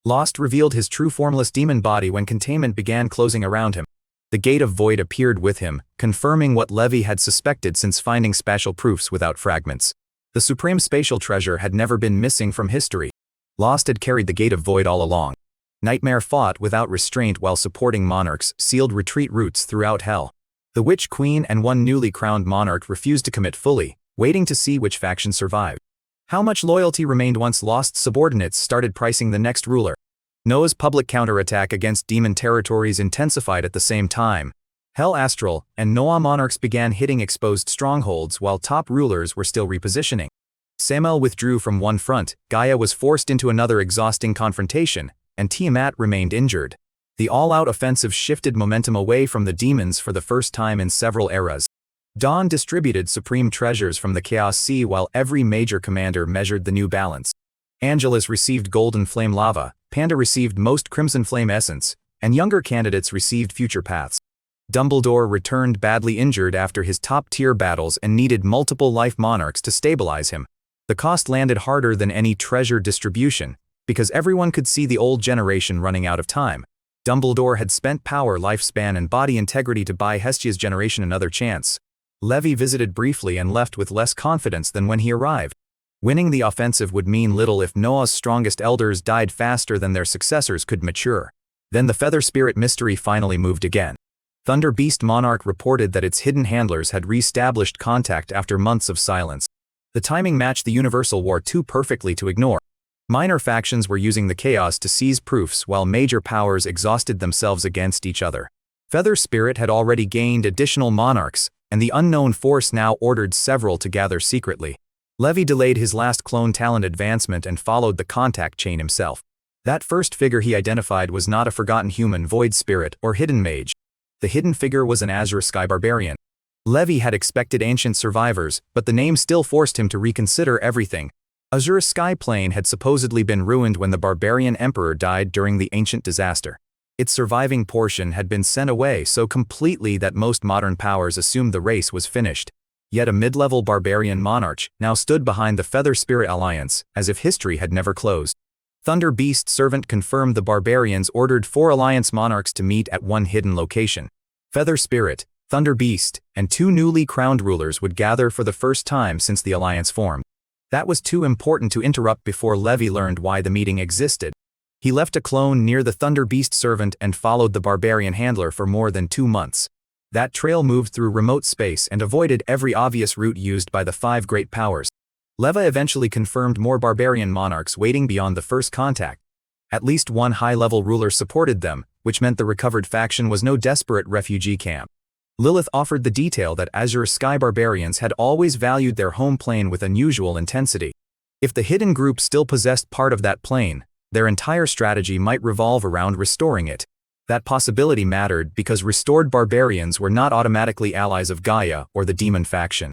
Lost revealed his true formless demon body when containment began closing around him. The Gate of Void appeared with him, confirming what Levi had suspected since finding spatial proofs without fragments. The supreme spatial treasure had never been missing from history. Lost had carried the Gate of Void all along. Nightmare fought without restraint while supporting monarchs, sealed retreat routes throughout Hell. The Witch Queen and one newly crowned monarch refused to commit fully, waiting to see which faction survived. How much loyalty remained once Lost's subordinates started pricing the next ruler? Noah's public counterattack against demon territories intensified at the same time. Hell Astral and Noah monarchs began hitting exposed strongholds while top rulers were still repositioning. Samael withdrew from one front, Gaia was forced into another exhausting confrontation, and Tiamat remained injured. The all-out offensive shifted momentum away from the demons for the first time in several eras. Dawn distributed supreme treasures from the Chaos Sea while every major commander measured the new balance. Angelus received Golden Flame lava, Panda received most Crimson Flame essence, and younger candidates received future paths. Dumbledore returned badly injured after his top-tier battles and needed multiple life monarchs to stabilize him. The cost landed harder than any treasure distribution, because everyone could see the old generation running out of time. Dumbledore had spent power, lifespan, and body integrity to buy Hestia's generation another chance. Levi visited briefly and left with less confidence than when he arrived. Winning the offensive would mean little if Noah's strongest elders died faster than their successors could mature. Then the Feather Spirit mystery finally moved again. Thunder Beast Monarch reported that its hidden handlers had re-established contact after months of silence. The timing matched the Universal War too perfectly to ignore. Minor factions were using the chaos to seize proofs while major powers exhausted themselves against each other. Feather Spirit had already gained additional monarchs, and the unknown force now ordered several to gather secretly. Levi delayed his last clone talent advancement and followed the contact chain himself. That first figure he identified was not a forgotten human void spirit or hidden mage. The hidden figure was an Azure Sky Barbarian. Levi had expected ancient survivors, but the name still forced him to reconsider everything. Azure Sky Plane had supposedly been ruined when the Barbarian Emperor died during the ancient disaster. Its surviving portion had been sent away so completely that most modern powers assumed the race was finished. Yet a mid-level barbarian monarch now stood behind the Feather Spirit Alliance, as if history had never closed. Thunder Beast Servant confirmed the barbarians ordered 4 Alliance monarchs to meet at one hidden location. Feather Spirit, Thunder Beast, and 2 newly crowned rulers would gather for the first time since the Alliance formed. That was too important to interrupt before Levi learned why the meeting existed. He left a clone near the Thunder Beast Servant and followed the barbarian handler for more than 2 months. That trail moved through remote space and avoided every obvious route used by the 5 great powers. Levi eventually confirmed more barbarian monarchs waiting beyond the first contact. At least one high-level ruler supported them, which meant the recovered faction was no desperate refugee camp. Lilith offered the detail that Azure Sky barbarians had always valued their home plane with unusual intensity. If the hidden group still possessed part of that plane, their entire strategy might revolve around restoring it. That possibility mattered because restored barbarians were not automatically allies of Gaia or the demon faction.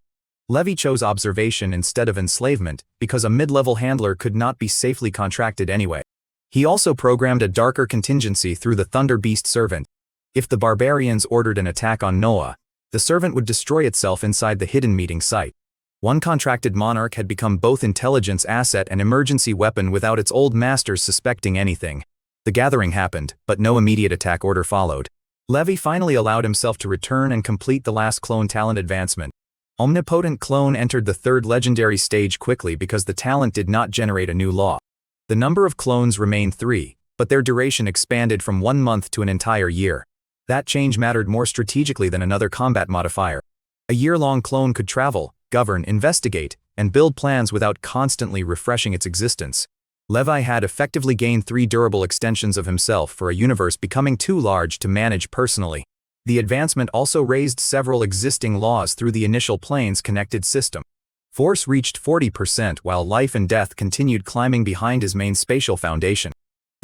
Levi chose observation instead of enslavement because a mid-level handler could not be safely contracted anyway. He also programmed a darker contingency through the Thunder Beast servant. If the barbarians ordered an attack on Noah, the servant would destroy itself inside the hidden meeting site. One contracted monarch had become both intelligence asset and emergency weapon without its old masters suspecting anything. The gathering happened, but no immediate attack order followed. Levi finally allowed himself to return and complete the last clone talent advancement. Omnipotent Clone entered the third legendary stage quickly because the talent did not generate a new law. The number of clones remained 3, but their duration expanded from 1 month to an entire year. That change mattered more strategically than another combat modifier. A year-long clone could travel, govern, investigate, and build plans without constantly refreshing its existence. Levi had effectively gained 3 durable extensions of himself for a universe becoming too large to manage personally. The advancement also raised several existing laws through the initial plane's connected system. Force reached 40% while life and death continued climbing behind his main spatial foundation.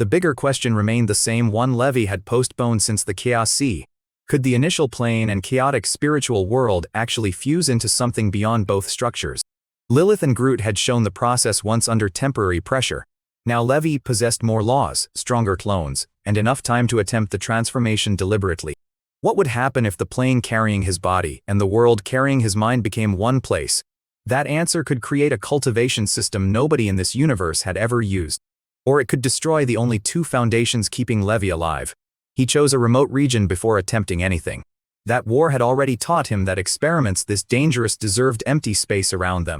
The bigger question remained the same one Levi had postponed since the Chaos Sea. Could the initial plane and chaotic spiritual world actually fuse into something beyond both structures? Lilith and Groot had shown the process once under temporary pressure. Now Levi possessed more laws, stronger clones, and enough time to attempt the transformation deliberately. What would happen if the plane carrying his body and the world carrying his mind became one place? That answer could create a cultivation system nobody in this universe had ever used. Or it could destroy the only 2 foundations keeping Levi alive. He chose a remote region before attempting anything. That war had already taught him that experiments this dangerous deserved empty space around them.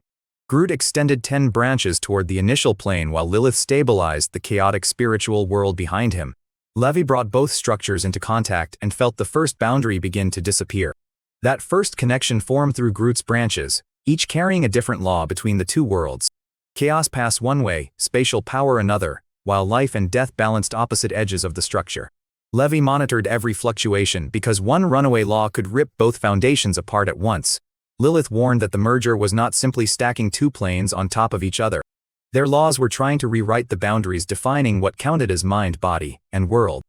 Groot extended 10 branches toward the initial plane while Lilith stabilized the chaotic spiritual world behind him. Levi brought both structures into contact and felt the first boundary begin to disappear. That first connection formed through Groot's branches, each carrying a different law between the 2 worlds. Chaos passed one way, spatial power another, while life and death balanced opposite edges of the structure. Levi monitored every fluctuation because one runaway law could rip both foundations apart at once. Lilith warned that the merger was not simply stacking 2 planes on top of each other. Their laws were trying to rewrite the boundaries defining what counted as mind, body, and world.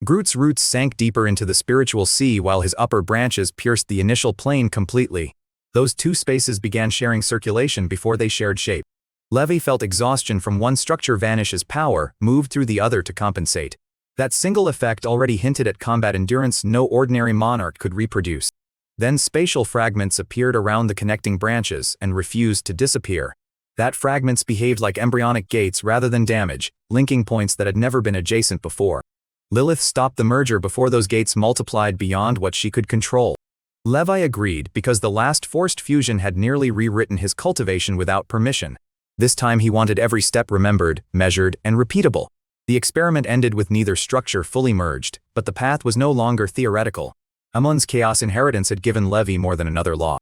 Groot's roots sank deeper into the spiritual sea while his upper branches pierced the initial plane completely. Those 2 spaces began sharing circulation before they shared shape. Levi felt exhaustion from one structure vanish as power moved through the other to compensate. That single effect already hinted at combat endurance no ordinary monarch could reproduce. Then spatial fragments appeared around the connecting branches and refused to disappear. That fragments behaved like embryonic gates rather than damage, linking points that had never been adjacent before. Lilith stopped the merger before those gates multiplied beyond what she could control. Levi agreed because the last forced fusion had nearly rewritten his cultivation without permission. This time he wanted every step remembered, measured, and repeatable. The experiment ended with neither structure fully merged, but the path was no longer theoretical. Amon's chaos inheritance had given Levi more than another law.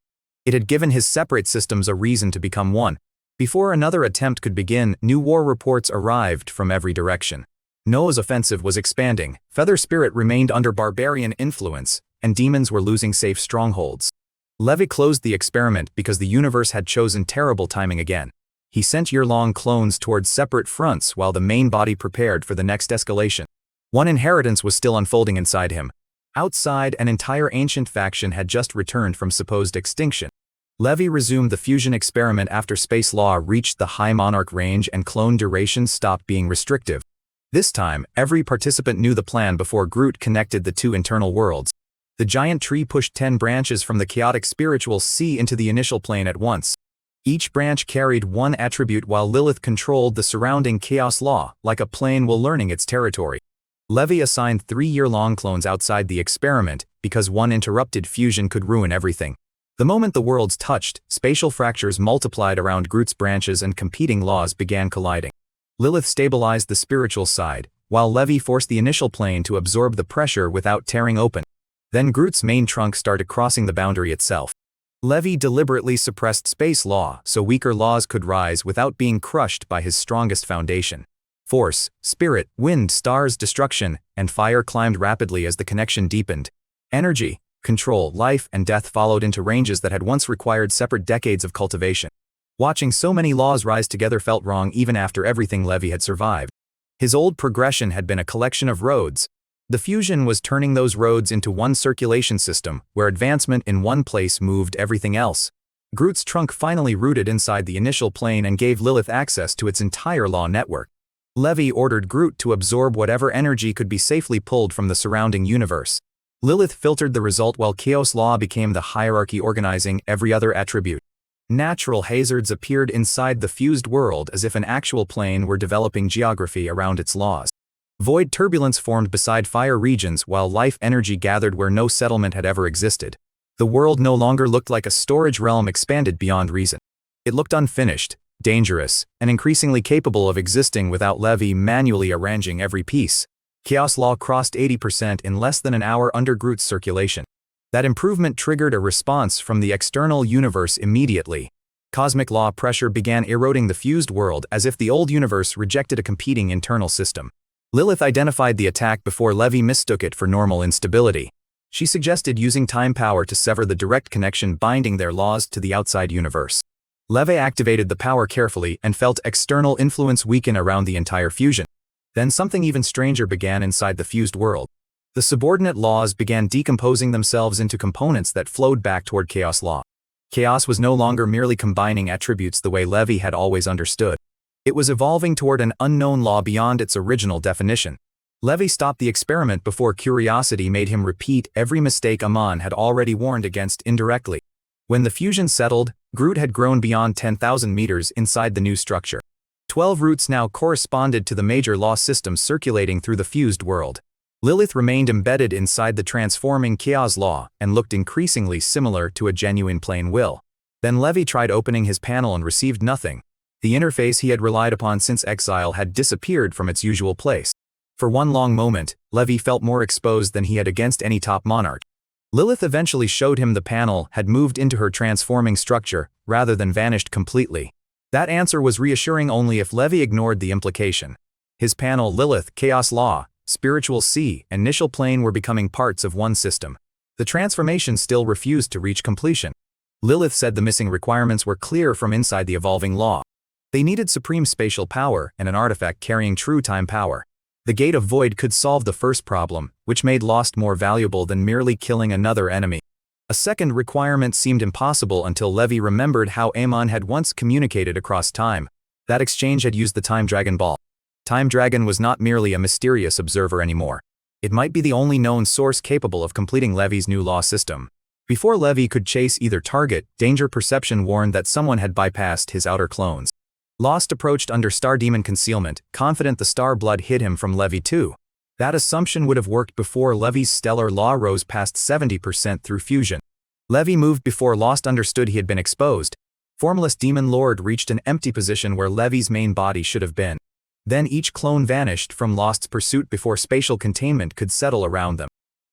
It had given his separate systems a reason to become one. Before another attempt could begin, new war reports arrived from every direction. Noah's offensive was expanding, Feather Spirit remained under barbarian influence, and demons were losing safe strongholds. Levi closed the experiment because the universe had chosen terrible timing again. He sent year-long clones towards separate fronts while the main body prepared for the next escalation. One inheritance was still unfolding inside him. Outside, an entire ancient faction had just returned from supposed extinction. Levi resumed the fusion experiment after space law reached the high monarch range and clone duration stopped being restrictive. This time, every participant knew the plan before Groot connected the 2 internal worlds. The giant tree pushed 10 branches from the chaotic spiritual sea into the initial plane at once. Each branch carried one attribute while Lilith controlled the surrounding chaos law, like a plane while learning its territory. Levi assigned 3 year-long clones outside the experiment because one interrupted fusion could ruin everything. The moment the worlds touched, spatial fractures multiplied around Groot's branches and competing laws began colliding. Lilith stabilized the spiritual side, while Levi forced the initial plane to absorb the pressure without tearing open. Then Groot's main trunk started crossing the boundary itself. Levi deliberately suppressed space law so weaker laws could rise without being crushed by his strongest foundation. Force, spirit, wind, stars, destruction, and fire climbed rapidly as the connection deepened. Energy, control, life, and death followed into ranges that had once required separate decades of cultivation. Watching so many laws rise together felt wrong even after everything Levi had survived. His old progression had been a collection of roads. The fusion was turning those roads into one circulation system, where advancement in one place moved everything else. Groot's trunk finally rooted inside the initial plane and gave Lilith access to its entire law network. Levi ordered Groot to absorb whatever energy could be safely pulled from the surrounding universe. Lilith filtered the result while Chaos Law became the hierarchy organizing every other attribute. Natural hazards appeared inside the fused world as if an actual plane were developing geography around its laws. Void turbulence formed beside fire regions while life energy gathered where no settlement had ever existed. The world no longer looked like a storage realm expanded beyond reason. It looked unfinished, dangerous, and increasingly capable of existing without Levi manually arranging every piece. Chaos Law crossed 80% in less than an hour under Groot's circulation. That improvement triggered a response from the external universe immediately. Cosmic law pressure began eroding the fused world as if the old universe rejected a competing internal system. Lilith identified the attack before Levi mistook it for normal instability. She suggested using time power to sever the direct connection binding their laws to the outside universe. Levi activated the power carefully and felt external influence weaken around the entire fusion. Then something even stranger began inside the fused world. The subordinate laws began decomposing themselves into components that flowed back toward Chaos Law. Chaos was no longer merely combining attributes the way Levi had always understood. It was evolving toward an unknown law beyond its original definition. Levi stopped the experiment before curiosity made him repeat every mistake Amon had already warned against indirectly. When the fusion settled, Groot had grown beyond 10,000 meters inside the new structure. 12 roots now corresponded to the major law systems circulating through the fused world. Lilith remained embedded inside the transforming Chaos Law and looked increasingly similar to a genuine plain will. Then Levi tried opening his panel and received nothing. The interface he had relied upon since exile had disappeared from its usual place. For one long moment, Levi felt more exposed than he had against any top monarch. Lilith eventually showed him the panel had moved into her transforming structure, rather than vanished completely. That answer was reassuring only if Levi ignored the implication. His panel Lilith, Chaos Law, Spiritual Sea, and Initial Plane were becoming parts of one system. The transformation still refused to reach completion. Lilith said the missing requirements were clear from inside the evolving law. They needed supreme spatial power and an artifact carrying true time power. The Gate of Void could solve the first problem, which made Lost more valuable than merely killing another enemy. A second requirement seemed impossible until Levi remembered how Amon had once communicated across time. That exchange had used the Time Dragon Ball. Time Dragon was not merely a mysterious observer anymore. It might be the only known source capable of completing Levi's new law system. Before Levi could chase either target, danger perception warned that someone had bypassed his outer clones. Lost approached under Star Demon concealment, confident the star blood hid him from Levi too. That assumption would have worked before Levi's stellar law rose past 70% through fusion. Levi moved before Lost understood he had been exposed. Formless Demon Lord reached an empty position where Levi's main body should have been. Then each clone vanished from Lost's pursuit before spatial containment could settle around them.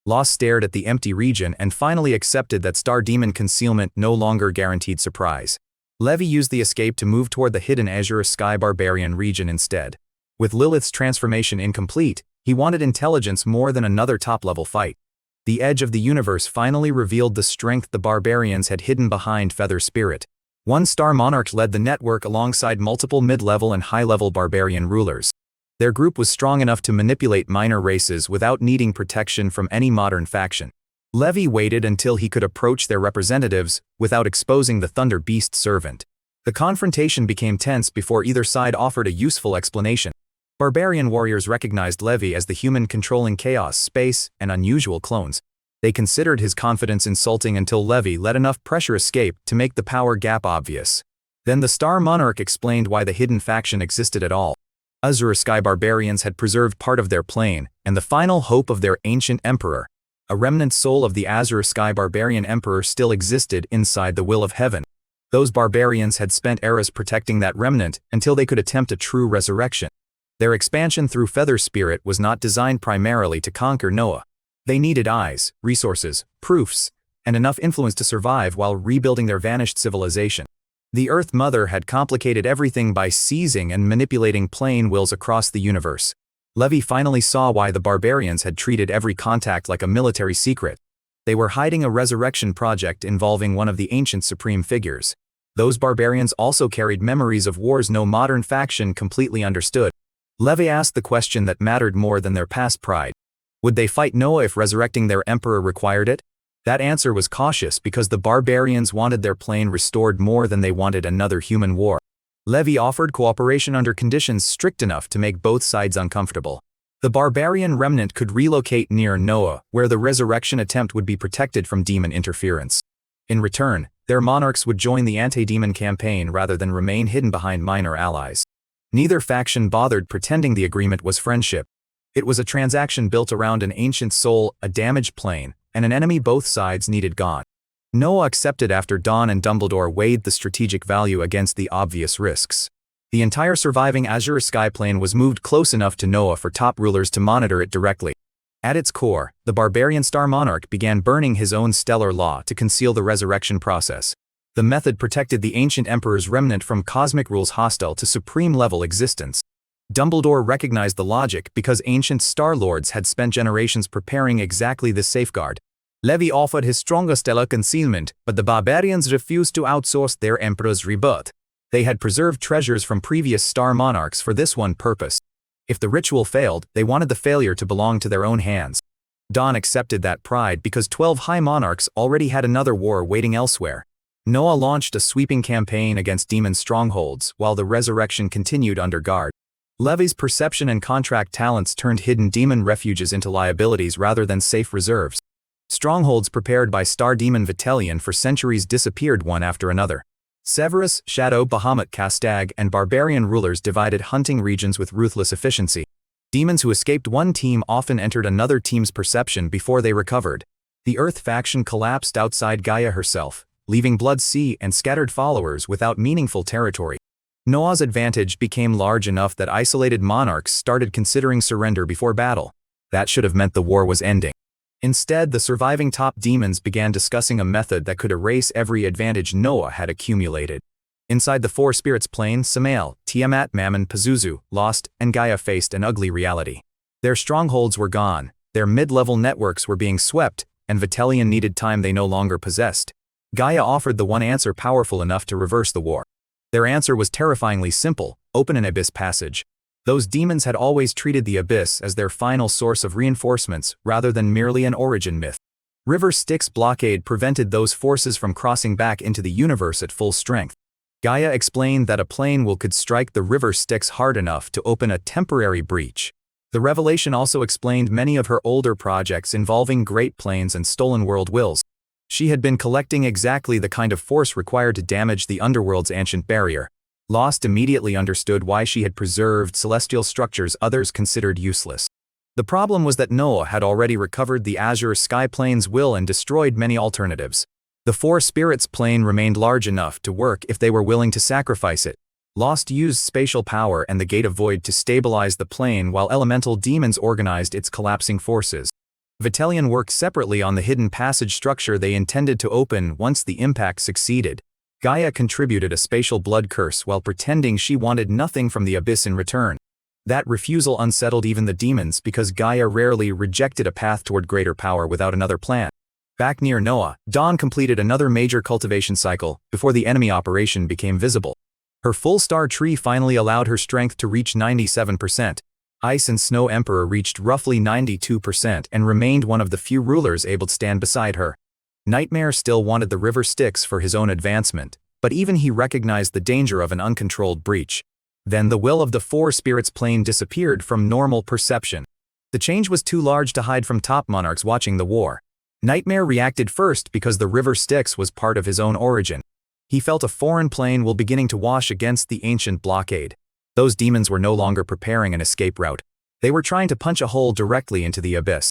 Lost stared at the empty region and finally accepted that Star Demon concealment no longer guaranteed surprise. Levi used the escape to move toward the hidden Azure Sky Barbarian region instead. With Lilith's transformation incomplete, he wanted intelligence more than another top-level fight. The edge of the universe finally revealed the strength the barbarians had hidden behind Feather Spirit. One Star Monarch led the network alongside multiple mid-level and high-level barbarian rulers. Their group was strong enough to manipulate minor races without needing protection from any modern faction. Levi waited until he could approach their representatives without exposing the Thunder Beast servant. The confrontation became tense before either side offered a useful explanation. Barbarian warriors recognized Levi as the human controlling chaos, space, and unusual clones. They considered his confidence insulting until Levi let enough pressure escape to make the power gap obvious. Then the Star Monarch explained why the hidden faction existed at all. Azure Sky Barbarians had preserved part of their plane, and the final hope of their ancient emperor. A remnant soul of the Azure Sky Barbarian Emperor still existed inside the will of heaven. Those barbarians had spent eras protecting that remnant until they could attempt a true resurrection. Their expansion through Feather Spirit was not designed primarily to conquer Noah. They needed eyes, resources, proofs, and enough influence to survive while rebuilding their vanished civilization. The Earth Mother had complicated everything by seizing and manipulating plane wills across the universe. Levi finally saw why the barbarians had treated every contact like a military secret. They were hiding a resurrection project involving one of the ancient supreme figures. Those barbarians also carried memories of wars no modern faction completely understood. Levi asked the question that mattered more than their past pride. Would they fight Noah if resurrecting their emperor required it? That answer was cautious because the barbarians wanted their plane restored more than they wanted another human war. Levi offered cooperation under conditions strict enough to make both sides uncomfortable. The barbarian remnant could relocate near Noah, where the resurrection attempt would be protected from demon interference. In return, their monarchs would join the anti-demon campaign rather than remain hidden behind minor allies. Neither faction bothered pretending the agreement was friendship. It was a transaction built around an ancient soul, a damaged plane, and an enemy both sides needed gone. Noah accepted after Dawn and Dumbledore weighed the strategic value against the obvious risks. The entire surviving Azure skyplane was moved close enough to Noah for top rulers to monitor it directly. At its core, the barbarian Star Monarch began burning his own stellar law to conceal the resurrection process. The method protected the ancient emperor's remnant from cosmic rules hostile to supreme-level existence. Dumbledore recognized the logic because ancient Star Lords had spent generations preparing exactly this safeguard. Levi offered his stronger stellar concealment, but the barbarians refused to outsource their emperor's rebirth. They had preserved treasures from previous Star Monarchs for this one purpose. If the ritual failed, they wanted the failure to belong to their own hands. Dawn accepted that pride because 12 High Monarchs already had another war waiting elsewhere. Noah launched a sweeping campaign against demon strongholds while the resurrection continued under guard. Levi's perception and contract talents turned hidden demon refuges into liabilities rather than safe reserves. Strongholds prepared by Star Demon Vitalian for centuries disappeared one after another. Severus, Shadow, Bahamut, Castag, and barbarian rulers divided hunting regions with ruthless efficiency. Demons who escaped one team often entered another team's perception before they recovered. The Earth faction collapsed outside Gaia herself, leaving Blood Sea and scattered followers without meaningful territory. Noah's advantage became large enough that isolated monarchs started considering surrender before battle. That should have meant the war was ending. Instead, the surviving top demons began discussing a method that could erase every advantage Noah had accumulated. Inside the Four Spirits plane, Samael, Tiamat, Mammon, Pazuzu, Lost, and Gaia faced an ugly reality. Their strongholds were gone, their mid-level networks were being swept, and Vitalian needed time they no longer possessed. Gaia offered the one answer powerful enough to reverse the war. Their answer was terrifyingly simple: open an abyss passage. Those demons had always treated the abyss as their final source of reinforcements rather than merely an origin myth. River Styx blockade prevented those forces from crossing back into the universe at full strength. Gaia explained that a plane will could strike the River Styx hard enough to open a temporary breach. The revelation also explained many of her older projects involving Great Planes and Stolen World wills. She had been collecting exactly the kind of force required to damage the underworld's ancient barrier. Lost immediately understood why she had preserved celestial structures others considered useless. The problem was that Noah had already recovered the Azure Skyplane's will and destroyed many alternatives. The Four Spirits plane remained large enough to work if they were willing to sacrifice it. Lost used spatial power and the Gate of Void to stabilize the plane while elemental demons organized its collapsing forces. Vitalian worked separately on the hidden passage structure they intended to open once the impact succeeded. Gaia contributed a spatial blood curse while pretending she wanted nothing from the abyss in return. That refusal unsettled even the demons because Gaia rarely rejected a path toward greater power without another plan. Back near Noah, Dawn completed another major cultivation cycle before the enemy operation became visible. Her full star tree finally allowed her strength to reach 97%. Ice and Snow Emperor reached roughly 92% and remained one of the few rulers able to stand beside her. Nightmare still wanted the River Styx for his own advancement, but even he recognized the danger of an uncontrolled breach. Then the will of the Four Spirits plane disappeared from normal perception. The change was too large to hide from top monarchs watching the war. Nightmare reacted first because the River Styx was part of his own origin. He felt a foreign plane will beginning to wash against the ancient blockade. Those demons were no longer preparing an escape route. They were trying to punch a hole directly into the abyss.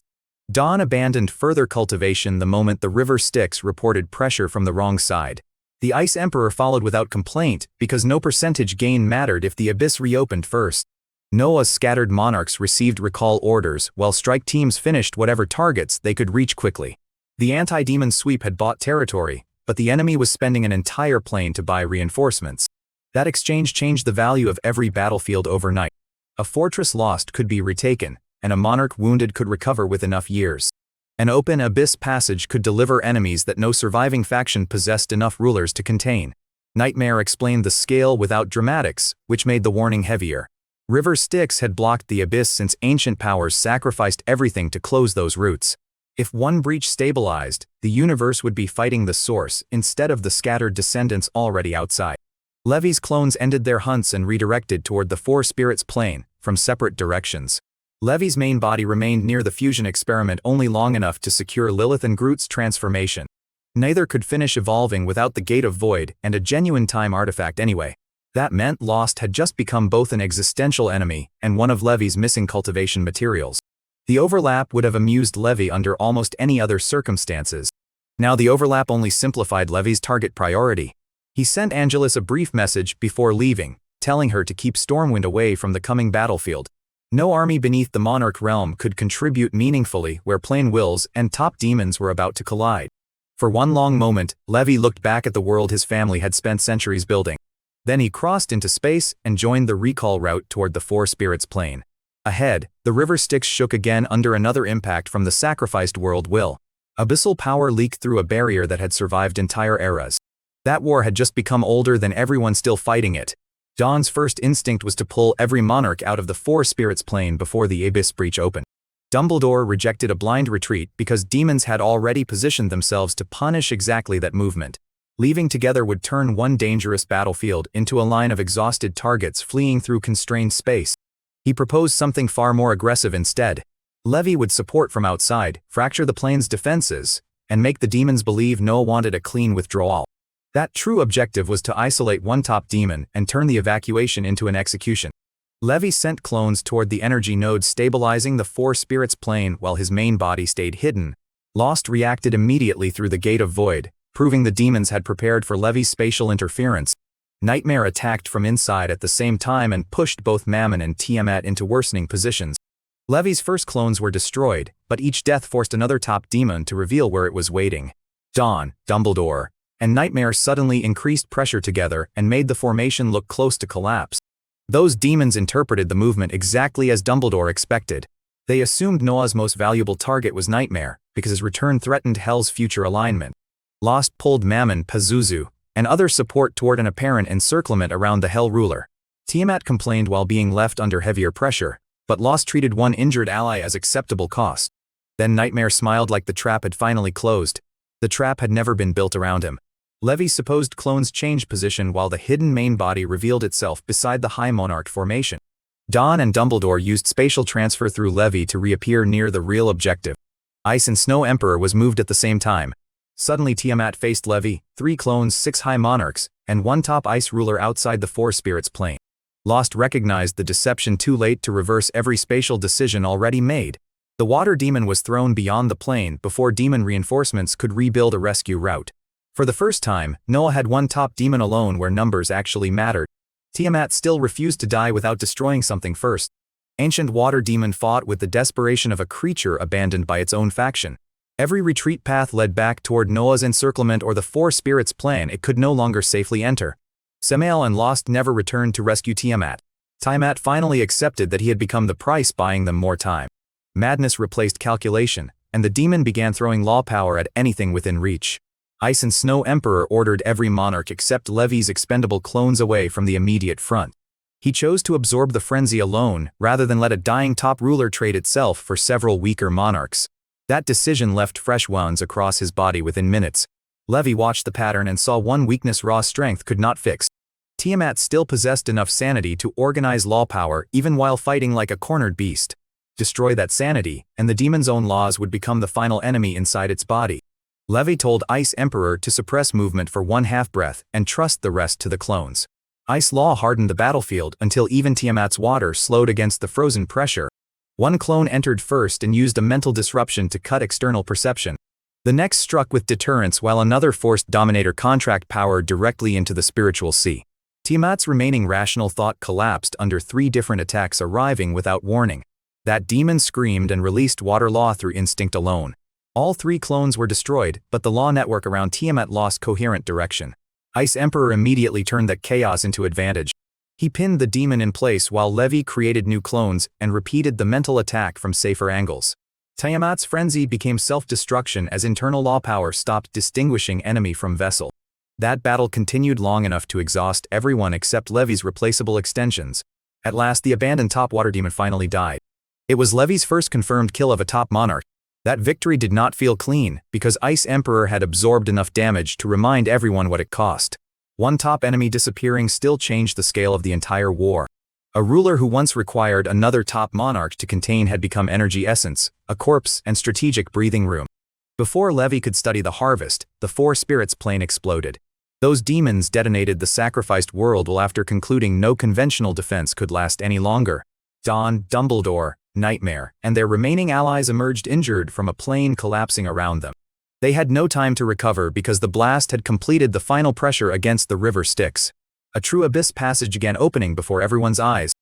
Dawn abandoned further cultivation the moment the River Styx reported pressure from the wrong side. The Ice Emperor followed without complaint because no percentage gain mattered if the abyss reopened first. Noah's scattered monarchs received recall orders while strike teams finished whatever targets they could reach quickly. The anti-demon sweep had bought territory, but the enemy was spending an entire plane to buy reinforcements. That exchange changed the value of every battlefield overnight. A fortress lost could be retaken, and a monarch wounded could recover with enough years. An open abyss passage could deliver enemies that no surviving faction possessed enough rulers to contain. Nightmare explained the scale without dramatics, which made the warning heavier. River Styx had blocked the abyss since ancient powers sacrificed everything to close those routes. If one breach stabilized, the universe would be fighting the source instead of the scattered descendants already outside. Levi's clones ended their hunts and redirected toward the Four Spirits plane, from separate directions. Levi's main body remained near the fusion experiment only long enough to secure Lilith and Groot's transformation. Neither could finish evolving without the Gate of Void and a genuine time artifact anyway. That meant Lost had just become both an existential enemy and one of Levi's missing cultivation materials. The overlap would have amused Levi under almost any other circumstances. Now the overlap only simplified Levi's target priority. He sent Angelus a brief message before leaving, telling her to keep Stormwind away from the coming battlefield. No army beneath the Monarch realm could contribute meaningfully where plain wills and top demons were about to collide. For one long moment, Levi looked back at the world his family had spent centuries building. Then he crossed into space and joined the recall route toward the Four Spirits plane. Ahead, the River Styx shook again under another impact from the sacrificed world will. Abyssal power leaked through a barrier that had survived entire eras. That war had just become older than everyone still fighting it. Dawn's first instinct was to pull every monarch out of the Four Spirits plane before the abyss breach opened. Dumbledore rejected a blind retreat because demons had already positioned themselves to punish exactly that movement. Leaving together would turn one dangerous battlefield into a line of exhausted targets fleeing through constrained space. He proposed something far more aggressive instead. Levi would support from outside, fracture the plane's defenses, and make the demons believe Noah wanted a clean withdrawal. That true objective was to isolate one top demon and turn the evacuation into an execution. Levi sent clones toward the energy node stabilizing the Four Spirits plane while his main body stayed hidden. Lost reacted immediately through the Gate of Void, proving the demons had prepared for Levi's spatial interference. Nightmare attacked from inside at the same time and pushed both Mammon and Tiamat into worsening positions. Levi's first clones were destroyed, but each death forced another top demon to reveal where it was waiting. Dawn, Dumbledore, and Nightmare suddenly increased pressure together and made the formation look close to collapse. Those demons interpreted the movement exactly as Dumbledore expected. They assumed Noah's most valuable target was Nightmare, because his return threatened Hell's future alignment. Lost pulled Mammon, Pazuzu, and other support toward an apparent encirclement around the Hell ruler. Tiamat complained while being left under heavier pressure, but Lost treated one injured ally as acceptable cost. Then Nightmare smiled like the trap had finally closed. The trap had never been built around him. Levi's supposed clones changed position while the hidden main body revealed itself beside the High Monarch formation. Dawn and Dumbledore used spatial transfer through Levi to reappear near the real objective. Ice and Snow Emperor was moved at the same time. Suddenly Tiamat faced Levi, 3 clones, 6 High Monarchs, and 1 top ice ruler outside the Four Spirits plane. Lost recognized the deception too late to reverse every spatial decision already made. The water demon was thrown beyond the plane before demon reinforcements could rebuild a rescue route. For the first time, Noah had 1 top demon alone where numbers actually mattered. Tiamat still refused to die without destroying something first. Ancient water demon fought with the desperation of a creature abandoned by its own faction. Every retreat path led back toward Noah's encirclement or the Four Spirits plan it could no longer safely enter. Samael and Lost never returned to rescue Tiamat. Tiamat finally accepted that he had become the price buying them more time. Madness replaced calculation, and the demon began throwing law power at anything within reach. Ice and Snow Emperor ordered every monarch except Levi's expendable clones away from the immediate front. He chose to absorb the frenzy alone rather than let a dying top ruler trade itself for several weaker monarchs. That decision left fresh wounds across his body within minutes. Levi watched the pattern and saw one weakness raw strength could not fix. Tiamat still possessed enough sanity to organize law power even while fighting like a cornered beast. Destroy that sanity, and the demon's own laws would become the final enemy inside its body. Levi told Ice Emperor to suppress movement for 1 half-breath and trust the rest to the clones. Ice Law hardened the battlefield until even Tiamat's water slowed against the frozen pressure. 1 clone entered first and used a mental disruption to cut external perception. The next struck with deterrence while another forced Dominator contract power directly into the spiritual sea. Tiamat's remaining rational thought collapsed under 3 different attacks arriving without warning. That demon screamed and released water law through instinct alone. All 3 clones were destroyed, but the law network around Tiamat lost coherent direction. Ice Emperor immediately turned that chaos into advantage. He pinned the demon in place while Levi created new clones and repeated the mental attack from safer angles. Tiamat's frenzy became self-destruction as internal law power stopped distinguishing enemy from vessel. That battle continued long enough to exhaust everyone except Levi's replaceable extensions. At last the abandoned top water demon finally died. It was Levi's first confirmed kill of a top monarch. That victory did not feel clean, because Ice Emperor had absorbed enough damage to remind everyone what it cost. One top enemy disappearing still changed the scale of the entire war. A ruler who once required another top monarch to contain had become energy essence, a corpse, and strategic breathing room. Before Levi could study the harvest, the 4 spirits plane exploded. Those demons detonated the sacrificed world while after concluding no conventional defense could last any longer. Dawn, Dumbledore, Nightmare, and their remaining allies emerged injured from a plane collapsing around them. They had no time to recover because the blast had completed the final pressure against the river Styx. A true abyss passage began opening before everyone's eyes.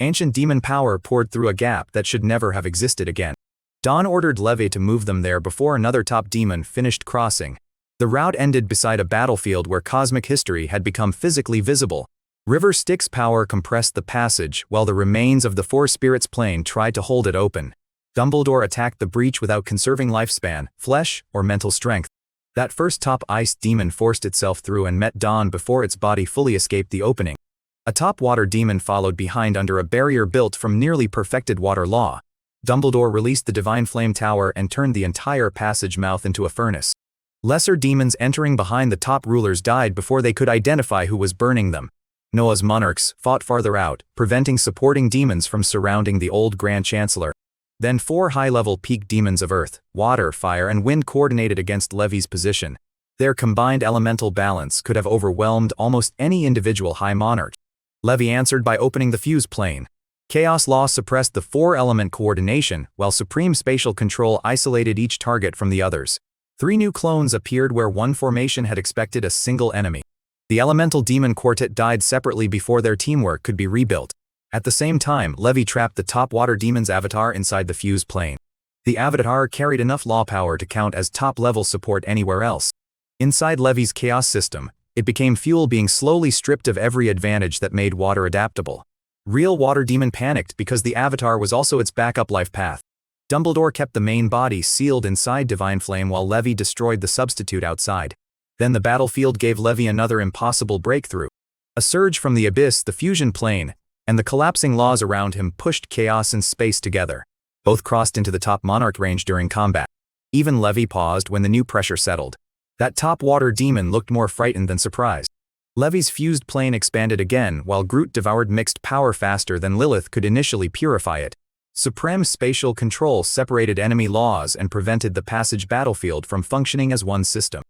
Ancient demon power poured through a gap that should never have existed again. Dawn ordered Levi to move them there before another top demon finished crossing. The route ended beside a battlefield where cosmic history had become physically visible. River Styx power compressed the passage while the remains of the 4 spirits plane tried to hold it open. Dumbledore attacked the breach without conserving lifespan, flesh, or mental strength. That first top ice demon forced itself through and met Dawn before its body fully escaped the opening. A top water demon followed behind under a barrier built from nearly perfected water law. Dumbledore released the divine flame tower and turned the entire passage mouth into a furnace. Lesser demons entering behind the top rulers died before they could identify who was burning them. Noah's monarchs fought farther out, preventing supporting demons from surrounding the old Grand Chancellor. Then 4 high-level peak demons of earth, water, fire, and wind coordinated against Levi's position. Their combined elemental balance could have overwhelmed almost any individual high monarch. Levi answered by opening the fuse plane. Chaos law suppressed the 4-element coordination, while supreme spatial control isolated each target from the others. 3 new clones appeared where one formation had expected a single enemy. The elemental demon quartet died separately before their teamwork could be rebuilt. At the same time, Levi trapped the top water demon's avatar inside the fuse plane. The avatar carried enough law power to count as top-level support anywhere else. Inside Levi's chaos system, it became fuel being slowly stripped of every advantage that made water adaptable. Real water demon panicked because the avatar was also its backup life path. Dumbledore kept the main body sealed inside Divine Flame while Levi destroyed the substitute outside. Then the battlefield gave Levi another impossible breakthrough. A surge from the abyss, the fusion plane, and the collapsing laws around him pushed chaos and space together. Both crossed into the top monarch range during combat. Even Levi paused when the new pressure settled. That top water demon looked more frightened than surprised. Levi's fused plane expanded again while Groot devoured mixed power faster than Lilith could initially purify it. Supreme spatial control separated enemy laws and prevented the passage battlefield from functioning as one system.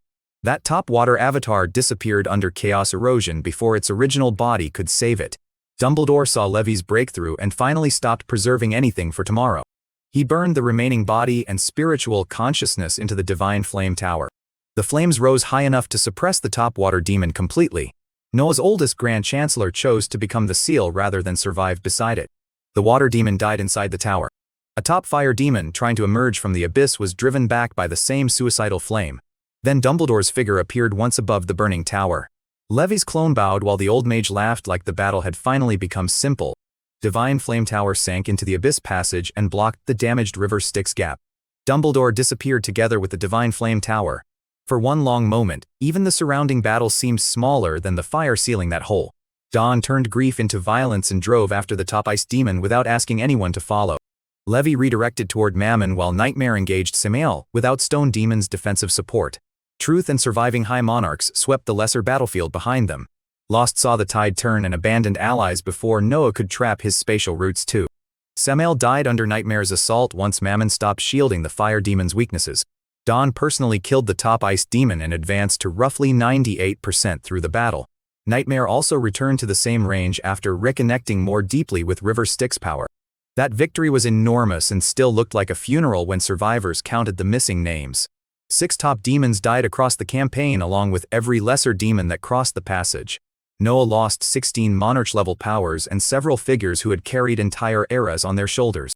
That top water avatar disappeared under chaos erosion before its original body could save it. Dumbledore saw Levi's breakthrough and finally stopped preserving anything for tomorrow. He burned the remaining body and spiritual consciousness into the divine flame tower. The flames rose high enough to suppress the top water demon completely. Noah's oldest Grand Chancellor chose to become the seal rather than survive beside it. The water demon died inside the tower. A top fire demon trying to emerge from the abyss was driven back by the same suicidal flame. Then Dumbledore's figure appeared once above the burning tower. Levi's clone bowed while the old mage laughed like the battle had finally become simple. Divine Flame Tower sank into the abyss passage and blocked the damaged river Styx gap. Dumbledore disappeared together with the Divine Flame Tower. For one long moment, even the surrounding battle seemed smaller than the fire sealing that hole. Dawn turned grief into violence and drove after the top ice demon without asking anyone to follow. Levi redirected toward Mammon while Nightmare engaged Samael without Stone Demon's defensive support. Truth and surviving high monarchs swept the lesser battlefield behind them. Lost saw the tide turn and abandoned allies before Noah could trap his spatial roots too. Samael died under Nightmare's assault once Mammon stopped shielding the fire demon's weaknesses. Dawn personally killed the top ice demon and advanced to roughly 98% through the battle. Nightmare also returned to the same range after reconnecting more deeply with River Styx power. That victory was enormous and still looked like a funeral when survivors counted the missing names. 6 top demons died across the campaign along with every lesser demon that crossed the passage. Noah lost 16 monarch-level powers and several figures who had carried entire eras on their shoulders.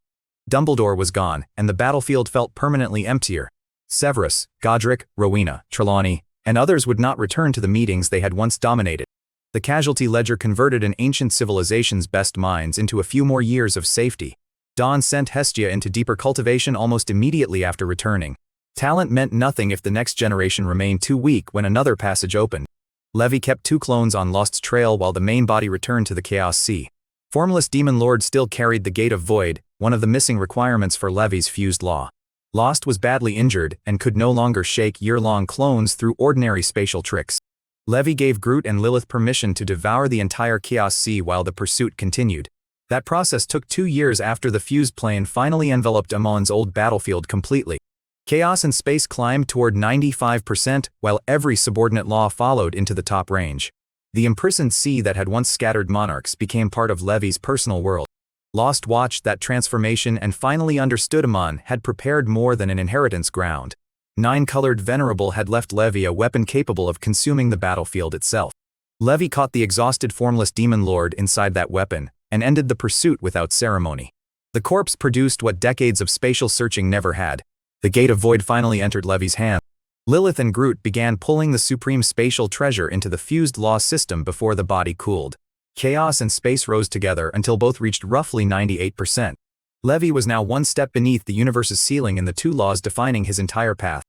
Dumbledore was gone, and the battlefield felt permanently emptier. Severus, Godric, Rowena, Trelawney, and others would not return to the meetings they had once dominated. The casualty ledger converted an ancient civilization's best minds into a few more years of safety. Dawn sent Hestia into deeper cultivation almost immediately after returning. Talent meant nothing if the next generation remained too weak when another passage opened. Levi kept 2 clones on Lost's trail while the main body returned to the Chaos Sea. Formless Demon Lord still carried the Gate of Void, one of the missing requirements for Levi's fused law. Lost was badly injured and could no longer shake year-long clones through ordinary spatial tricks. Levi gave Groot and Lilith permission to devour the entire Chaos Sea while the pursuit continued. That process took 2 years after the fused plane finally enveloped Amon's old battlefield completely. Chaos and space climbed toward 95%, while every subordinate law followed into the top range. The imprisoned sea that had once scattered monarchs became part of Levi's personal world. Lost watched that transformation and finally understood Amon had prepared more than an inheritance ground. 9-colored Venerable had left Levi a weapon capable of consuming the battlefield itself. Levi caught the exhausted Formless Demon Lord inside that weapon, and ended the pursuit without ceremony. The corpse produced what decades of spatial searching never had. The Gate of Void finally entered Levi's hand. Lilith and Groot began pulling the supreme spatial treasure into the fused law system before the body cooled. Chaos and space rose together until both reached roughly 98%. Levi was now one step beneath the universe's ceiling in the 2 laws defining his entire path.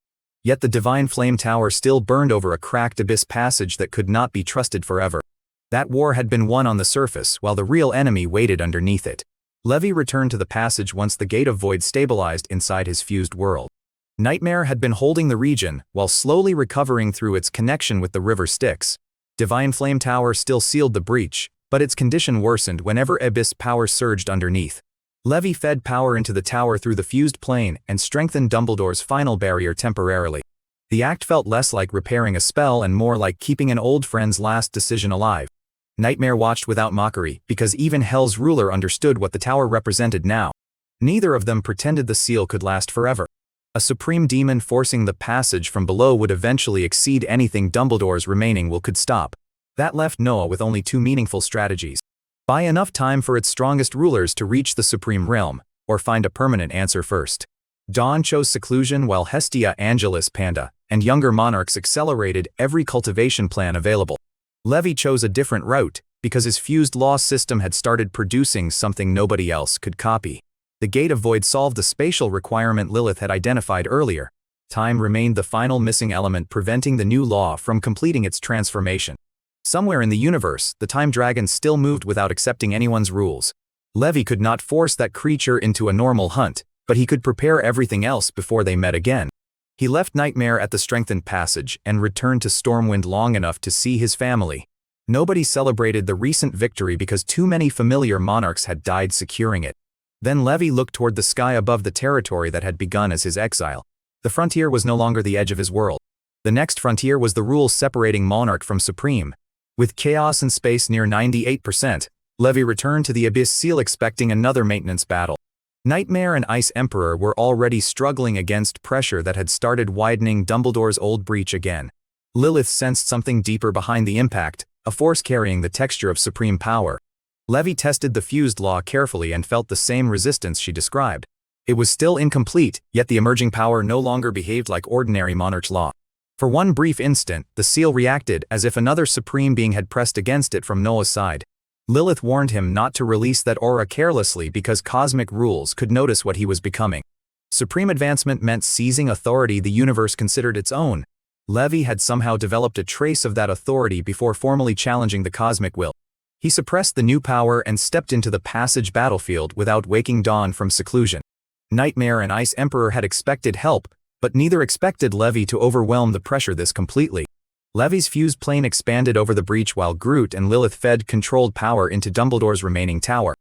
Yet the Divine Flame Tower still burned over a cracked abyss passage that could not be trusted forever. That war had been won on the surface while the real enemy waited underneath it. Levi returned to the passage once the Gate of Void stabilized inside his fused world. Nightmare had been holding the region while slowly recovering through its connection with the river Styx. Divine Flame Tower still sealed the breach, but its condition worsened whenever abyss power surged underneath. Levi fed power into the tower through the fused plane and strengthened Dumbledore's final barrier temporarily. The act felt less like repairing a spell and more like keeping an old friend's last decision alive. Nightmare watched without mockery because even Hell's ruler understood what the tower represented now. Neither of them pretended the seal could last forever. A supreme demon forcing the passage from below would eventually exceed anything Dumbledore's remaining will could stop. That left Noah with only 2 meaningful strategies. Buy enough time for its strongest rulers to reach the supreme realm, or find a permanent answer first. Dawn chose seclusion while Hestia, Angelus, Panda, and younger monarchs accelerated every cultivation plan available. Levi chose a different route because his fused law system had started producing something nobody else could copy. The Gate of Void solved the spatial requirement Lilith had identified earlier. Time remained the final missing element preventing the new law from completing its transformation. Somewhere in the universe, the Time Dragon still moved without accepting anyone's rules. Levi could not force that creature into a normal hunt, but he could prepare everything else before they met again. He left Nightmare at the strengthened passage and returned to Stormwind long enough to see his family. Nobody celebrated the recent victory because too many familiar monarchs had died securing it. Then Levi looked toward the sky above the territory that had begun as his exile. The frontier was no longer the edge of his world. The next frontier was the rule separating monarch from supreme. With chaos and space near 98%, Levi returned to the Abyss Seal expecting another maintenance battle. Nightmare and Ice Emperor were already struggling against pressure that had started widening Dumbledore's old breach again. Lilith sensed something deeper behind the impact, a force carrying the texture of supreme power. Levi tested the fused law carefully and felt the same resistance she described. It was still incomplete, yet the emerging power no longer behaved like ordinary monarch law. For one brief instant, the seal reacted as if another supreme being had pressed against it from Noah's side. Lilith warned him not to release that aura carelessly because cosmic rules could notice what he was becoming. Supreme advancement meant seizing authority the universe considered its own. Levi had somehow developed a trace of that authority before formally challenging the cosmic will. He suppressed the new power and stepped into the passage battlefield without waking Dawn from seclusion. Nightmare and Ice Emperor had expected help, but neither expected Levi to overwhelm the pressure this completely. Levi's fused plane expanded over the breach while Groot and Lilith fed controlled power into Dumbledore's remaining tower.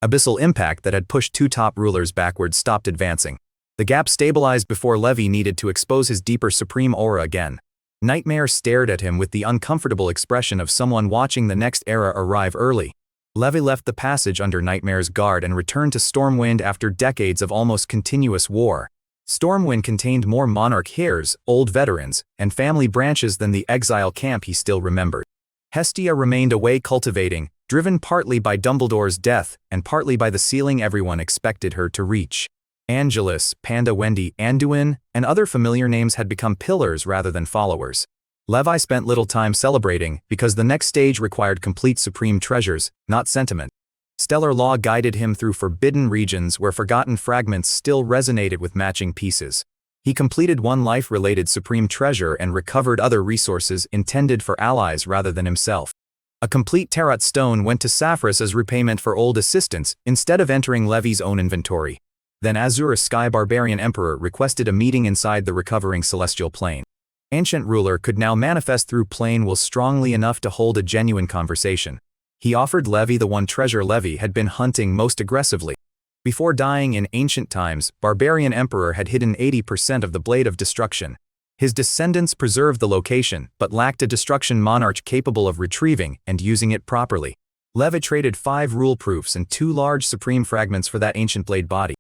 Abyssal impact that had pushed 2 top rulers backward stopped advancing. The gap stabilized before Levi needed to expose his deeper supreme aura again. Nightmare stared at him with the uncomfortable expression of someone watching the next era arrive early. Levi left the passage under Nightmare's guard and returned to Stormwind after decades of almost continuous war. Stormwind contained more monarch heirs, old veterans, and family branches than the exile camp he still remembered. Hestia remained away cultivating, driven partly by Dumbledore's death and partly by the ceiling everyone expected her to reach. Angelus, Panda Wendy, Anduin, and other familiar names had become pillars rather than followers. Levi spent little time celebrating because the next stage required complete supreme treasures, not sentiment. Stellar law guided him through forbidden regions where forgotten fragments still resonated with matching pieces. He completed one life-related supreme treasure and recovered other resources intended for allies rather than himself. A complete Tarot stone went to Saphras as repayment for old assistance instead of entering Levi's own inventory. Then Azura's Sky Barbarian Emperor requested a meeting inside the recovering celestial plane. Ancient ruler could now manifest through plane will strongly enough to hold a genuine conversation. He offered Levi the one treasure Levi had been hunting most aggressively. Before dying in ancient times, Barbarian Emperor had hidden 80% of the Blade of Destruction. His descendants preserved the location, but lacked a destruction monarch capable of retrieving and using it properly. Levi traded 5 rule proofs and 2 large supreme fragments for that ancient blade body.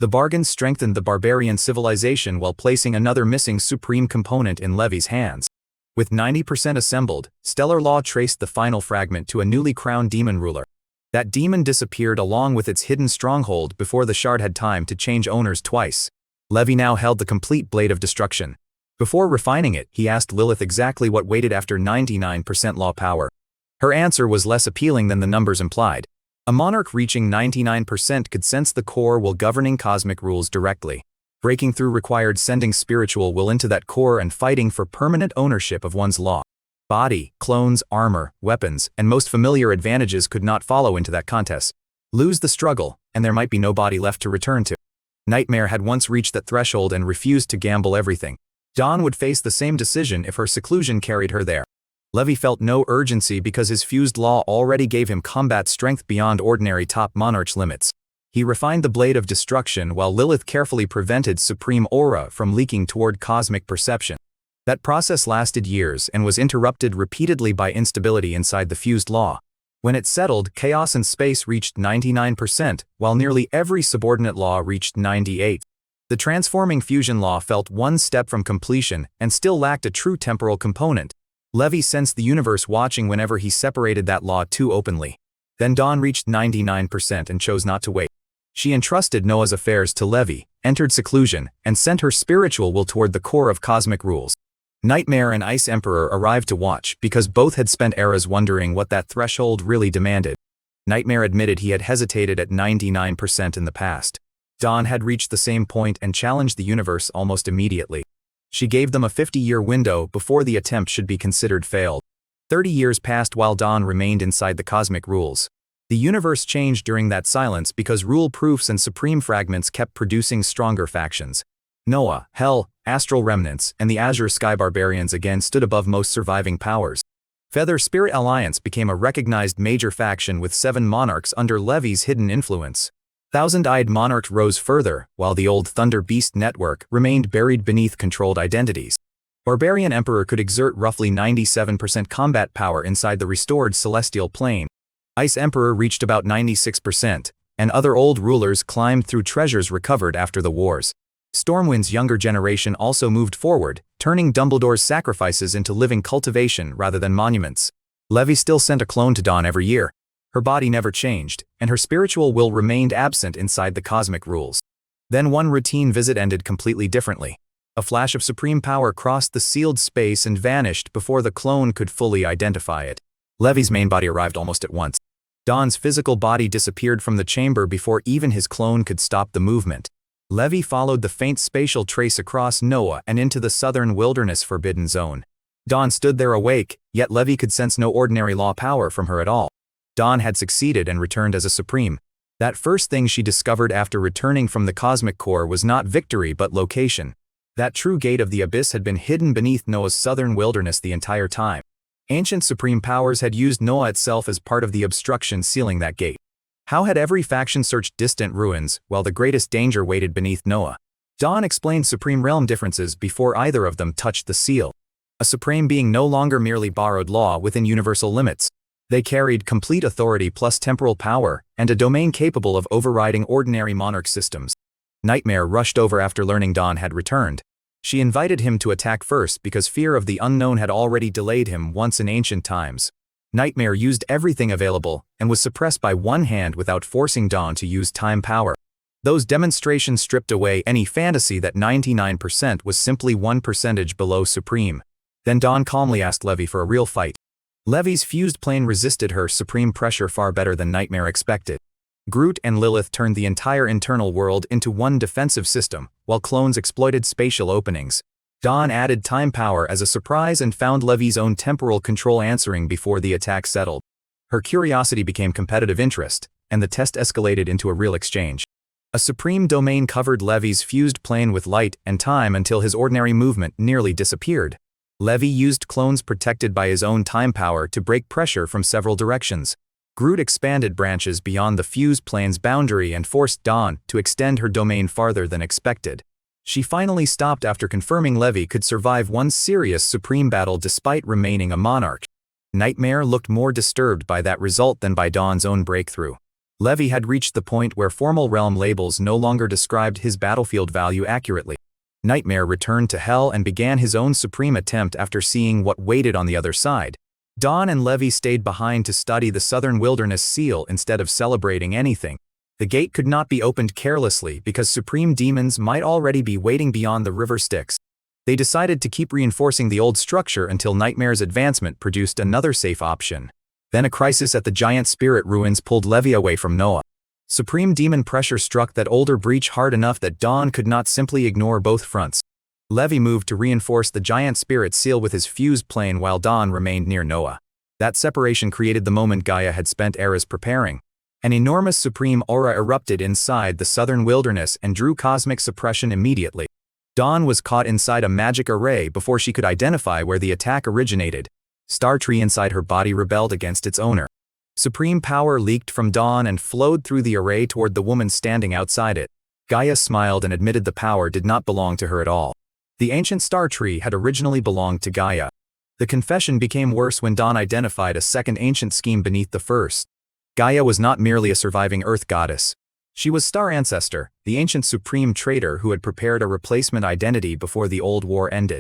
The bargain strengthened the barbarian civilization while placing another missing supreme component in Levi's hands. With 90% assembled, Stellar Law traced the final fragment to a newly crowned demon ruler. That demon disappeared along with its hidden stronghold before the shard had time to change owners twice. Levi now held the complete Blade of Destruction. Before refining it, he asked Lilith exactly what waited after 99% law power. Her answer was less appealing than the numbers implied. A monarch reaching 99% could sense the core will governing cosmic rules directly. Breaking through required sending spiritual will into that core and fighting for permanent ownership of one's law. Body, clones, armor, weapons, and most familiar advantages could not follow into that contest. Lose the struggle, and there might be no body left to return to. Nightmare had once reached that threshold and refused to gamble everything. Dawn would face the same decision if her seclusion carried her there. Levi felt no urgency because his fused law already gave him combat strength beyond ordinary top monarch limits. He refined the Blade of Destruction while Lilith carefully prevented supreme aura from leaking toward cosmic perception. That process lasted years and was interrupted repeatedly by instability inside the fused law. When it settled, chaos and space reached 99%, while nearly every subordinate law reached 98%. The transforming fusion law felt one step from completion and still lacked a true temporal component. Levi sensed the universe watching whenever he separated that law too openly. Then Dawn reached 99% and chose not to wait. She entrusted Noah's affairs to Levi, entered seclusion, and sent her spiritual will toward the core of cosmic rules. Nightmare and Ice Emperor arrived to watch because both had spent eras wondering what that threshold really demanded. Nightmare admitted he had hesitated at 99% in the past. Dawn had reached the same point and challenged the universe almost immediately. She gave them a 50-year window before the attempt should be considered failed. 30 years passed while Dawn remained inside the cosmic rules. The universe changed during that silence because rule proofs and supreme fragments kept producing stronger factions. Noah, Hell, Astral Remnants, and the Azure Sky Barbarians again stood above most surviving powers. Feather Spirit Alliance became a recognized major faction with 7 monarchs under Levi's hidden influence. Thousand-Eyed Monarch rose further, while the old Thunder Beast network remained buried beneath controlled identities. Barbarian Emperor could exert roughly 97% combat power inside the restored celestial plane. Ice Emperor reached about 96%, and other old rulers climbed through treasures recovered after the wars. Stormwind's younger generation also moved forward, turning Dumbledore's sacrifices into living cultivation rather than monuments. Levi still sent a clone to Dawn every year. Her body never changed, and her spiritual will remained absent inside the cosmic rules. Then one routine visit ended completely differently. A flash of supreme power crossed the sealed space and vanished before the clone could fully identify it. Levi's main body arrived almost at once. Dawn's physical body disappeared from the chamber before even his clone could stop the movement. Levi followed the faint spatial trace across Noah and into the southern wilderness forbidden zone. Dawn stood there awake, yet Levi could sense no ordinary law power from her at all. Dawn had succeeded and returned as a supreme. That first thing she discovered after returning from the cosmic core was not victory but location. That true gate of the abyss had been hidden beneath Noah's southern wilderness the entire time. Ancient supreme powers had used Noah itself as part of the obstruction sealing that gate. How had every faction searched distant ruins, while the greatest danger waited beneath Noah? Dawn explained supreme realm differences before either of them touched the seal. A supreme being no longer merely borrowed law within universal limits. They carried complete authority plus temporal power, and a domain capable of overriding ordinary monarch systems. Nightmare rushed over after learning Dawn had returned. She invited him to attack first because fear of the unknown had already delayed him once in ancient times. Nightmare used everything available, and was suppressed by one hand without forcing Dawn to use time power. Those demonstrations stripped away any fantasy that 99% was simply 1% below supreme. Then Dawn calmly asked Levi for a real fight. Levi's fused plane resisted her supreme pressure far better than Nightmare expected. Groot and Lilith turned the entire internal world into one defensive system, while clones exploited spatial openings. Dawn added time power as a surprise and found Levi's own temporal control answering before the attack settled. Her curiosity became competitive interest, and the test escalated into a real exchange. A supreme domain covered Levi's fused plane with light and time until his ordinary movement nearly disappeared. Levi used clones protected by his own time power to break pressure from several directions. Groot expanded branches beyond the fused plane's boundary and forced Dawn to extend her domain farther than expected. She finally stopped after confirming Levi could survive one serious supreme battle despite remaining a monarch. Nightmare looked more disturbed by that result than by Dawn's own breakthrough. Levi had reached the point where formal realm labels no longer described his battlefield value accurately. Nightmare returned to Hell and began his own supreme attempt after seeing what waited on the other side. Dawn and Levi stayed behind to study the southern wilderness seal instead of celebrating anything. The gate could not be opened carelessly because supreme demons might already be waiting beyond the river Styx. They decided to keep reinforcing the old structure until Nightmare's advancement produced another safe option. Then a crisis at the giant spirit ruins pulled Levi away from Noah. Supreme demon pressure struck that older breach hard enough that Dawn could not simply ignore both fronts. Levi moved to reinforce the giant spirit seal with his fused plane while Dawn remained near Noah. That separation created the moment Gaia had spent eras preparing. An enormous supreme aura erupted inside the southern wilderness and drew cosmic suppression immediately. Dawn was caught inside a magic array before she could identify where the attack originated. Star Tree inside her body rebelled against its owner. Supreme power leaked from Dawn and flowed through the array toward the woman standing outside it. Gaia smiled and admitted the power did not belong to her at all. The ancient Star Tree had originally belonged to Gaia. The confession became worse when Dawn identified a second ancient scheme beneath the first. Gaia was not merely a surviving Earth goddess. She was Star Ancestor, the ancient supreme traitor who had prepared a replacement identity before the old war ended.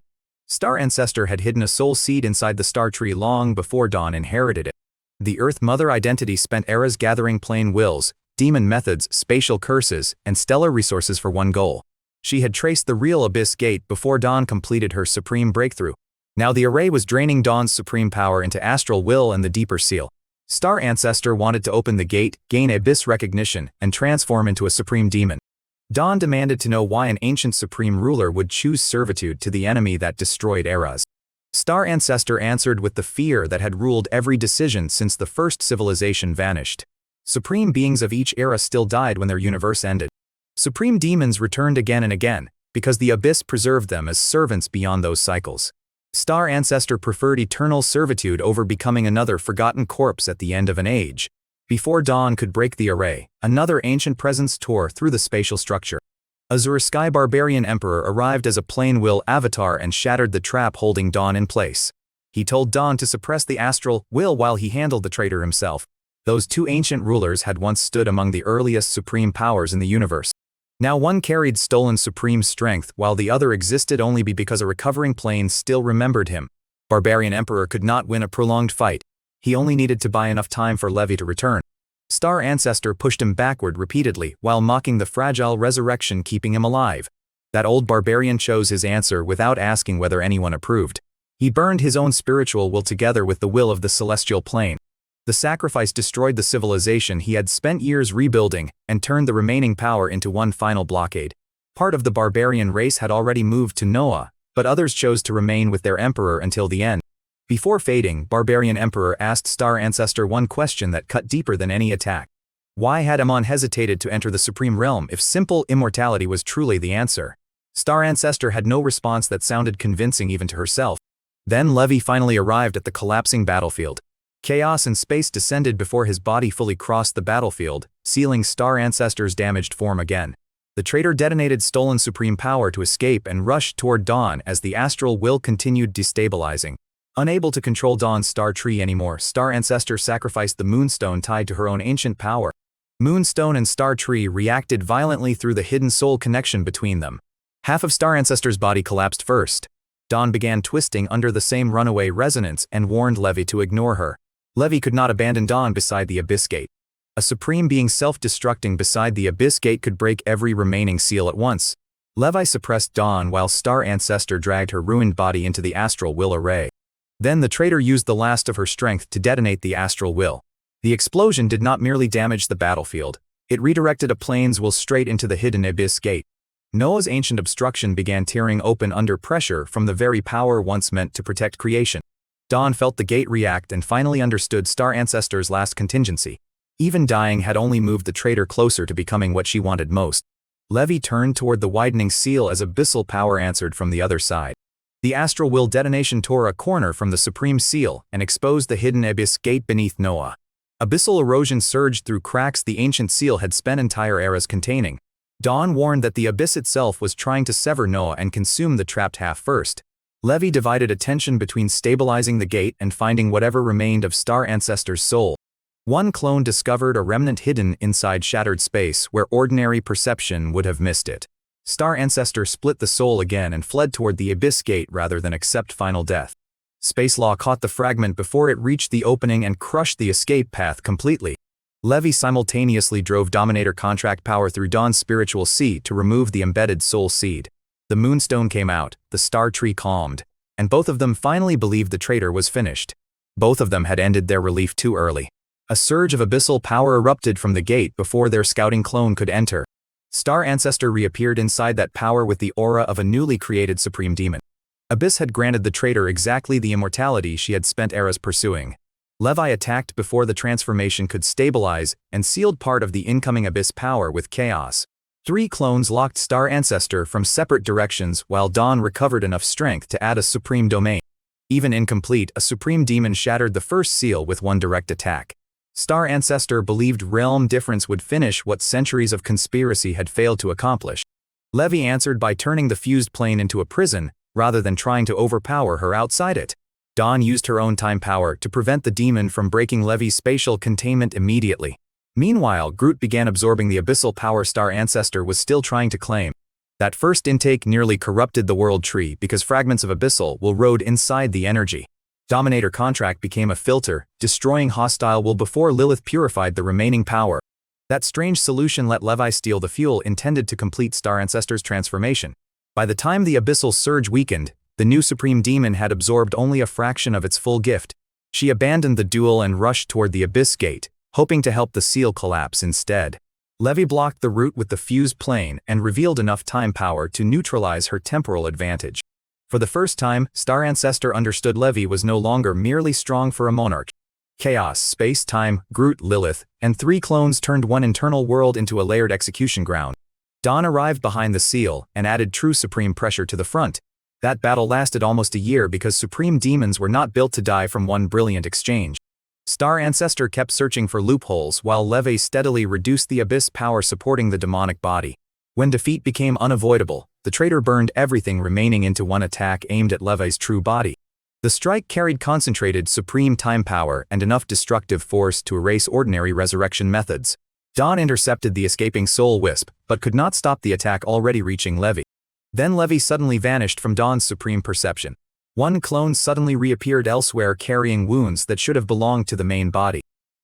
Star Ancestor had hidden a soul seed inside the Star Tree long before Dawn inherited it. The Earth Mother identity spent eras gathering plain wills, demon methods, spatial curses, and stellar resources for one goal. She had traced the real Abyss Gate before Dawn completed her supreme breakthrough. Now the array was draining Dawn's supreme power into astral will and the deeper seal. Star Ancestor wanted to open the gate, gain Abyss recognition, and transform into a supreme demon. Dawn demanded to know why an ancient supreme ruler would choose servitude to the enemy that destroyed eras. Star Ancestor answered with the fear that had ruled every decision since the first civilization vanished. Supreme beings of each era still died when their universe ended. Supreme demons returned again and again, because the Abyss preserved them as servants beyond those cycles. Star Ancestor preferred eternal servitude over becoming another forgotten corpse at the end of an age. Before Dawn could break the array, another ancient presence tore through the spatial structure. Azure Sky Barbarian Emperor arrived as a plain will avatar and shattered the trap holding Dawn in place. He told Dawn to suppress the astral will while he handled the traitor himself. Those two ancient rulers had once stood among the earliest supreme powers in the universe. Now one carried stolen supreme strength while the other existed only because a recovering plane still remembered him. Barbarian Emperor could not win a prolonged fight. He only needed to buy enough time for Levi to return. Star Ancestor pushed him backward repeatedly while mocking the fragile resurrection keeping him alive. That old barbarian chose his answer without asking whether anyone approved. He burned his own spiritual will together with the will of the celestial plane. The sacrifice destroyed the civilization he had spent years rebuilding and turned the remaining power into one final blockade. Part of the barbarian race had already moved to Noah, but others chose to remain with their emperor until the end. Before fading, Barbarian Emperor asked Star Ancestor one question that cut deeper than any attack. Why had Amon hesitated to enter the Supreme Realm if simple immortality was truly the answer? Star Ancestor had no response that sounded convincing even to herself. Then Levi finally arrived at the collapsing battlefield. Chaos and space descended before his body fully crossed the battlefield, sealing Star Ancestor's damaged form again. The traitor detonated stolen supreme power to escape and rushed toward Dawn as the astral will continued destabilizing. Unable to control Dawn's Star Tree anymore, Star Ancestor sacrificed the Moonstone tied to her own ancient power. Moonstone and Star Tree reacted violently through the hidden soul connection between them. Half of Star Ancestor's body collapsed first. Dawn began twisting under the same runaway resonance and warned Levi to ignore her. Levi could not abandon Dawn beside the Abyss Gate. A supreme being self-destructing beside the abyss gate could break every remaining seal at once. Levi suppressed Dawn while Star Ancestor dragged her ruined body into the astral will array. Then the traitor used the last of her strength to detonate the astral will. The explosion did not merely damage the battlefield, it redirected a plane's will straight into the hidden abyss gate. Noah's ancient obstruction began tearing open under pressure from the very power once meant to protect creation. Dawn felt the gate react and finally understood Star Ancestor's last contingency. Even dying had only moved the traitor closer to becoming what she wanted most. Levi turned toward the widening seal as abyssal power answered from the other side. The astral will detonation tore a corner from the supreme seal and exposed the hidden abyss gate beneath Noah. Abyssal erosion surged through cracks the ancient seal had spent entire eras containing. Dawn warned that the abyss itself was trying to sever Noah and consume the trapped half first. Levi divided attention between stabilizing the gate and finding whatever remained of Star Ancestor's soul. One clone discovered a remnant hidden inside shattered space where ordinary perception would have missed it. Star Ancestor split the soul again and fled toward the abyss gate rather than accept final death. Space Law caught the fragment before it reached the opening and crushed the escape path completely. Levi simultaneously drove Dominator contract power through Dawn's spiritual sea to remove the embedded soul seed. The moonstone came out, the star tree calmed, and both of them finally believed the traitor was finished. Both of them had ended their relief too early. A surge of abyssal power erupted from the gate before their scouting clone could enter. Star Ancestor reappeared inside that power with the aura of a newly created supreme demon. Abyss had granted the traitor exactly the immortality she had spent eras pursuing. Levi attacked before the transformation could stabilize and sealed part of the incoming abyss power with chaos. 3 clones locked Star Ancestor from separate directions while Dawn recovered enough strength to add a supreme domain. Even incomplete, a supreme demon shattered the first seal with one direct attack. Star Ancestor believed realm difference would finish what centuries of conspiracy had failed to accomplish. Levi answered by turning the fused plane into a prison, rather than trying to overpower her outside it. Dawn used her own time power to prevent the demon from breaking Levi's spatial containment immediately. Meanwhile, Groot began absorbing the abyssal power Star Ancestor was still trying to claim. That first intake nearly corrupted the world tree because fragments of abyssal will rode inside the energy. Dominator contract became a filter, destroying hostile will before Lilith purified the remaining power. That strange solution let Levi steal the fuel intended to complete Star Ancestor's transformation. By the time the abyssal surge weakened, the new supreme demon had absorbed only a fraction of its full gift. She abandoned the duel and rushed toward the abyss gate, hoping to help the seal collapse instead. Levi blocked the route with the fused plane and revealed enough time power to neutralize her temporal advantage. For the first time, Star Ancestor understood Levi was no longer merely strong for a monarch. Chaos, space, time, Groot, Lilith, and 3 clones turned one internal world into a layered execution ground. Dawn arrived behind the seal and added true supreme pressure to the front. That battle lasted almost a year because supreme demons were not built to die from one brilliant exchange. Star Ancestor kept searching for loopholes while Levi steadily reduced the abyss power supporting the demonic body. When defeat became unavoidable, the traitor burned everything remaining into one attack aimed at Levi's true body. The strike carried concentrated supreme time power and enough destructive force to erase ordinary resurrection methods. Dawn intercepted the escaping soul wisp, but could not stop the attack already reaching Levi. Then Levi suddenly vanished from Dawn's supreme perception. One clone suddenly reappeared elsewhere carrying wounds that should have belonged to the main body.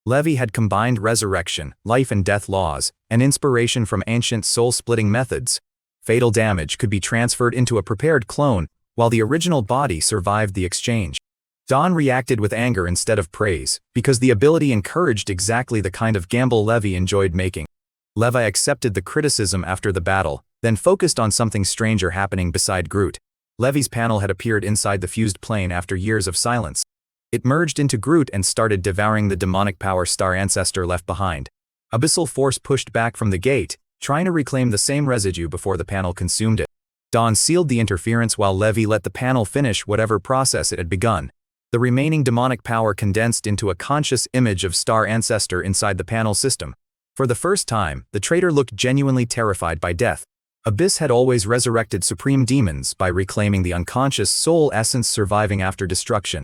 Levi had combined resurrection, life and death laws, and inspiration from ancient soul-splitting methods. Fatal damage could be transferred into a prepared clone, while the original body survived the exchange. Dawn reacted with anger instead of praise, because the ability encouraged exactly the kind of gamble Levi enjoyed making. Levi accepted the criticism after the battle, then focused on something stranger happening beside Groot. Levi's panel had appeared inside the fused plane after years of silence. It merged into Groot and started devouring the demonic power Star Ancestor left behind. Abyssal force pushed back from the gate, trying to reclaim the same residue before the panel consumed it. Dawn sealed the interference while Levi let the panel finish whatever process it had begun. The remaining demonic power condensed into a conscious image of Star Ancestor inside the panel system. For the first time, the traitor looked genuinely terrified by death. Abyss had always resurrected supreme demons by reclaiming the unconscious soul essence surviving after destruction.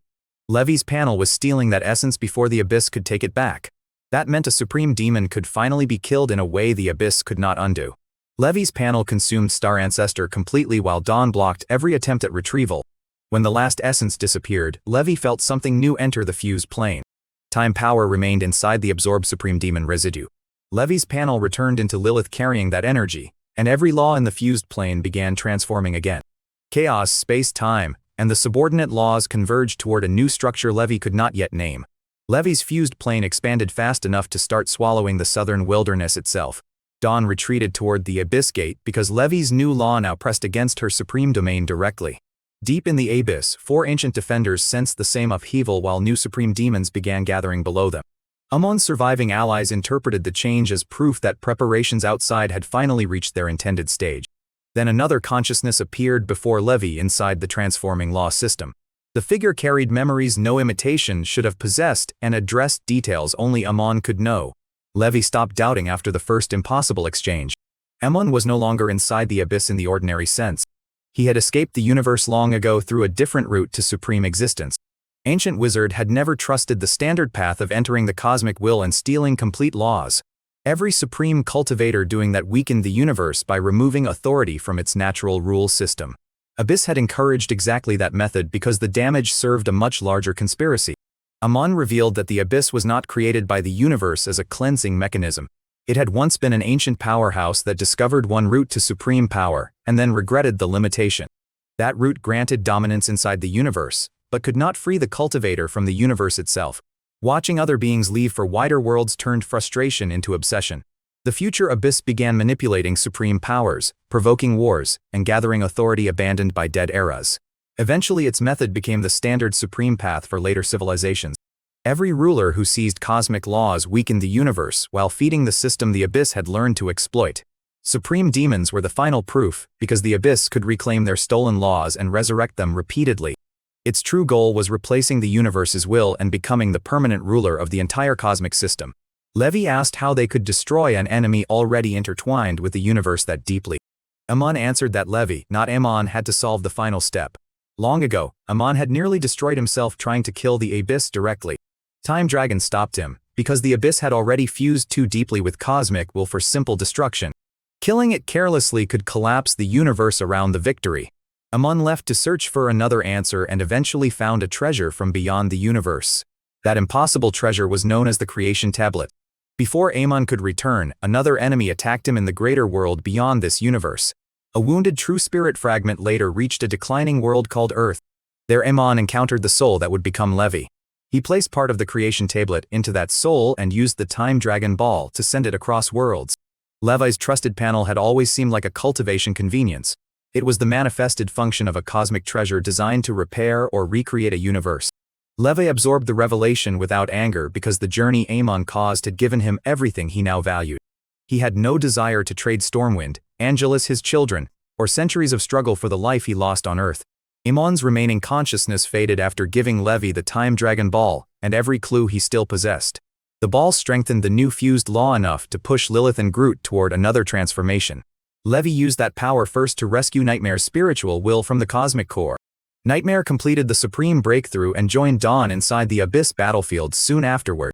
Levi's panel was stealing that essence before the Abyss could take it back. That meant a supreme demon could finally be killed in a way the Abyss could not undo. Levi's panel consumed Star Ancestor completely while Dawn blocked every attempt at retrieval. When the last essence disappeared, Levi felt something new enter the fused plane. Time power remained inside the absorbed Supreme Demon residue. Levi's panel returned into Lilith carrying that energy, and every law in the fused plane began transforming again. Chaos, space-time, and the subordinate laws converged toward a new structure Levi could not yet name. Levi's fused plane expanded fast enough to start swallowing the southern wilderness itself. Dawn retreated toward the Abyss Gate because Levi's new law now pressed against her supreme domain directly. Deep in the Abyss, 4 ancient defenders sensed the same upheaval while new supreme demons began gathering below them. Amon's surviving allies interpreted the change as proof that preparations outside had finally reached their intended stage. Then another consciousness appeared before Levi inside the transforming law system. The figure carried memories no imitation should have possessed and addressed details only Amon could know. Levi stopped doubting after the first impossible exchange. Amon was no longer inside the abyss in the ordinary sense. He had escaped the universe long ago through a different route to supreme existence. Ancient Wizard had never trusted the standard path of entering the cosmic will and stealing complete laws. Every supreme cultivator doing that weakened the universe by removing authority from its natural rule system. Abyss had encouraged exactly that method because the damage served a much larger conspiracy. Amon revealed that the Abyss was not created by the universe as a cleansing mechanism. It had once been an ancient powerhouse that discovered one route to supreme power, and then regretted the limitation. That route granted dominance inside the universe, but could not free the cultivator from the universe itself. Watching other beings leave for wider worlds turned frustration into obsession. The future Abyss began manipulating supreme powers, provoking wars, and gathering authority abandoned by dead eras. Eventually its method became the standard supreme path for later civilizations. Every ruler who seized cosmic laws weakened the universe while feeding the system the Abyss had learned to exploit. Supreme demons were the final proof because the Abyss could reclaim their stolen laws and resurrect them repeatedly. Its true goal was replacing the universe's will and becoming the permanent ruler of the entire cosmic system. Levi asked how they could destroy an enemy already intertwined with the universe that deeply. Amon answered that Levi, not Amon, had to solve the final step. Long ago, Amon had nearly destroyed himself trying to kill the Abyss directly. Time Dragon stopped him, because the Abyss had already fused too deeply with cosmic will for simple destruction. Killing it carelessly could collapse the universe around the victory. Amon left to search for another answer and eventually found a treasure from beyond the universe. That impossible treasure was known as the Creation Tablet. Before Amon could return, another enemy attacked him in the greater world beyond this universe. A wounded true spirit fragment later reached a declining world called Earth. There Amon encountered the soul that would become Levi. He placed part of the Creation Tablet into that soul and used the Time Dragon Ball to send it across worlds. Levi's trusted panel had always seemed like a cultivation convenience. It was the manifested function of a cosmic treasure designed to repair or recreate a universe. Levi absorbed the revelation without anger because the journey Amon caused had given him everything he now valued. He had no desire to trade Stormwind, Angelus his children, or centuries of struggle for the life he lost on Earth. Amon's remaining consciousness faded after giving Levi the Time Dragon Ball and every clue he still possessed. The ball strengthened the new fused law enough to push Lilith and Groot toward another transformation. Levi used that power first to rescue Nightmare's spiritual will from the cosmic core. Nightmare completed the supreme breakthrough and joined Dawn inside the Abyss battlefield soon afterward.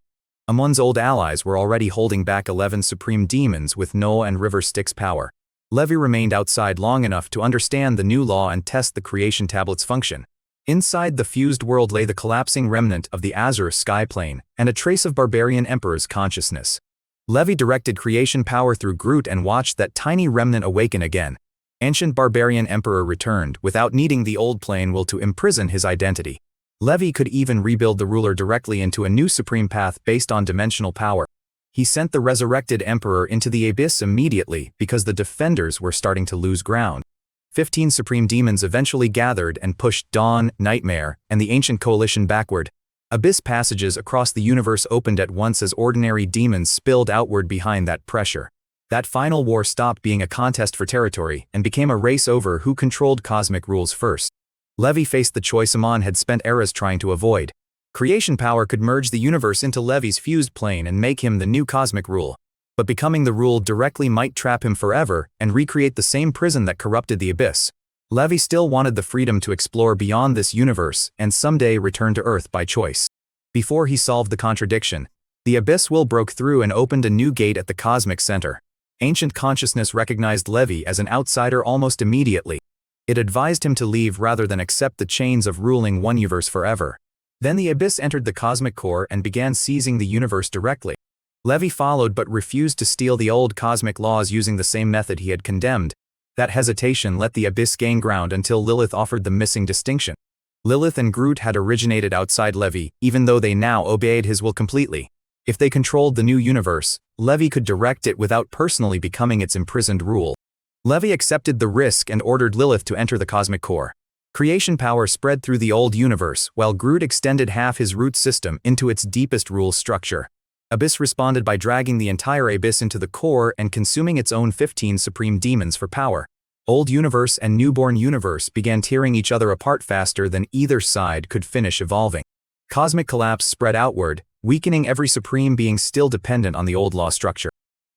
Amon's old allies were already holding back 11 supreme demons with Noah and River Styx power. Levi remained outside long enough to understand the new law and test the Creation Tablet's function. Inside the fused world lay the collapsing remnant of the Azure sky plane and a trace of Barbarian Emperor's consciousness. Levi directed creation power through Groot and watched that tiny remnant awaken again. Ancient Barbarian Emperor returned without needing the old plane will to imprison his identity. Levi could even rebuild the ruler directly into a new supreme path based on dimensional power. He sent the resurrected Emperor into the Abyss immediately because the defenders were starting to lose ground. 15 supreme demons eventually gathered and pushed Dawn, Nightmare, and the Ancient Coalition backward. Abyss passages across the universe opened at once as ordinary demons spilled outward behind that pressure. That final war stopped being a contest for territory and became a race over who controlled cosmic rules first. Levi faced the choice Amon had spent eras trying to avoid. Creation power could merge the universe into Levi's fused plane and make him the new cosmic rule. But becoming the rule directly might trap him forever and recreate the same prison that corrupted the Abyss. Levi still wanted the freedom to explore beyond this universe and someday return to Earth by choice. Before he solved the contradiction, the Abyss will broke through and opened a new gate at the cosmic center. Ancient consciousness recognized Levi as an outsider almost immediately. It advised him to leave rather than accept the chains of ruling one universe forever. Then the Abyss entered the cosmic core and began seizing the universe directly. Levi followed but refused to steal the old cosmic laws using the same method he had condemned. That hesitation let the Abyss gain ground until Lilith offered the missing distinction. Lilith and Groot had originated outside Levi, even though they now obeyed his will completely. If they controlled the new universe, Levi could direct it without personally becoming its imprisoned rule. Levi accepted the risk and ordered Lilith to enter the cosmic core. Creation power spread through the old universe, while Groot extended half his root system into its deepest rule structure. Abyss responded by dragging the entire Abyss into the core and consuming its own 15 supreme demons for power. Old universe and newborn universe began tearing each other apart faster than either side could finish evolving. Cosmic collapse spread outward, weakening every supreme being still dependent on the old law structure.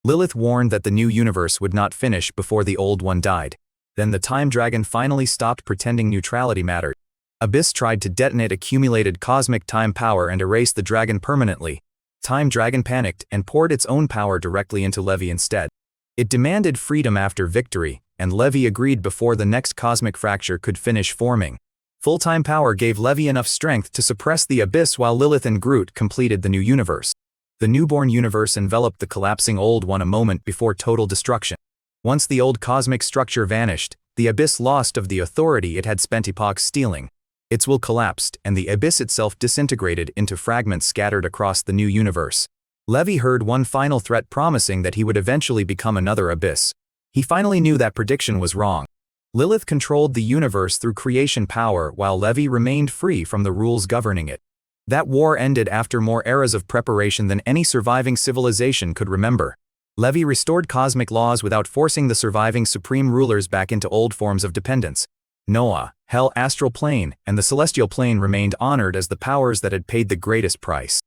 Lilith warned that the new universe would not finish before the old one died. Then the Time Dragon finally stopped pretending neutrality mattered. Abyss tried to detonate accumulated cosmic time power and erase the dragon permanently. Time Dragon panicked and poured its own power directly into Levi instead. It demanded freedom after victory, and Levi agreed before the next cosmic fracture could finish forming. Full-time power gave Levi enough strength to suppress the Abyss while Lilith and Groot completed the new universe. The newborn universe enveloped the collapsing old one a moment before total destruction. Once the old cosmic structure vanished, the Abyss lost of the authority it had spent epochs stealing. Its will collapsed, and the Abyss itself disintegrated into fragments scattered across the new universe. Levi heard one final threat promising that he would eventually become another Abyss. He finally knew that prediction was wrong. Lilith controlled the universe through creation power while Levi remained free from the rules governing it. That war ended after more eras of preparation than any surviving civilization could remember. Levi restored cosmic laws without forcing the surviving supreme rulers back into old forms of dependence. Noah, Hell Astral Plane, and the Celestial Plane remained honored as the powers that had paid the greatest price.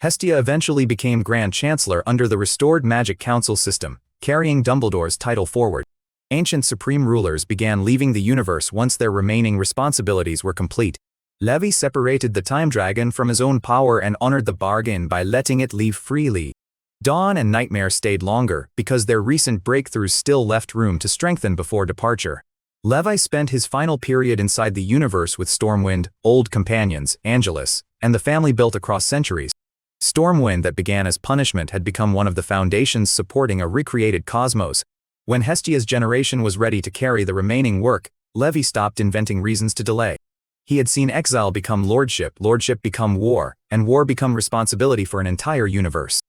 Hestia eventually became Grand Chancellor under the restored Magic Council system, carrying Dumbledore's title forward. Ancient supreme rulers began leaving the universe once their remaining responsibilities were complete. Levi separated the Time Dragon from his own power and honored the bargain by letting it leave freely. Dawn and Nightmare stayed longer because their recent breakthroughs still left room to strengthen before departure. Levi spent his final period inside the universe with Stormwind, old companions, Angelus, and the family built across centuries. Stormwind that began as punishment had become one of the foundations supporting a recreated cosmos. When Hestia's generation was ready to carry the remaining work, Levi stopped inventing reasons to delay. He had seen exile become lordship, lordship become war, and war become responsibility for an entire universe.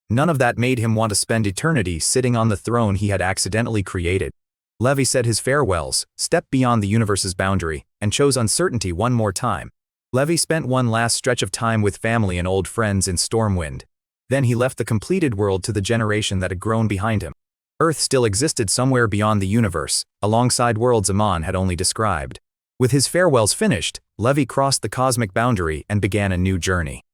None of that made him want to spend eternity sitting on the throne he had accidentally created. Levi said his farewells, stepped beyond the universe's boundary, and chose uncertainty one more time. Levi spent one last stretch of time with family and old friends in Stormwind. Then he left the completed world to the generation that had grown behind him. Earth still existed somewhere beyond the universe, alongside worlds Amon had only described. With his farewells finished, Levi crossed the cosmic boundary and began a new journey.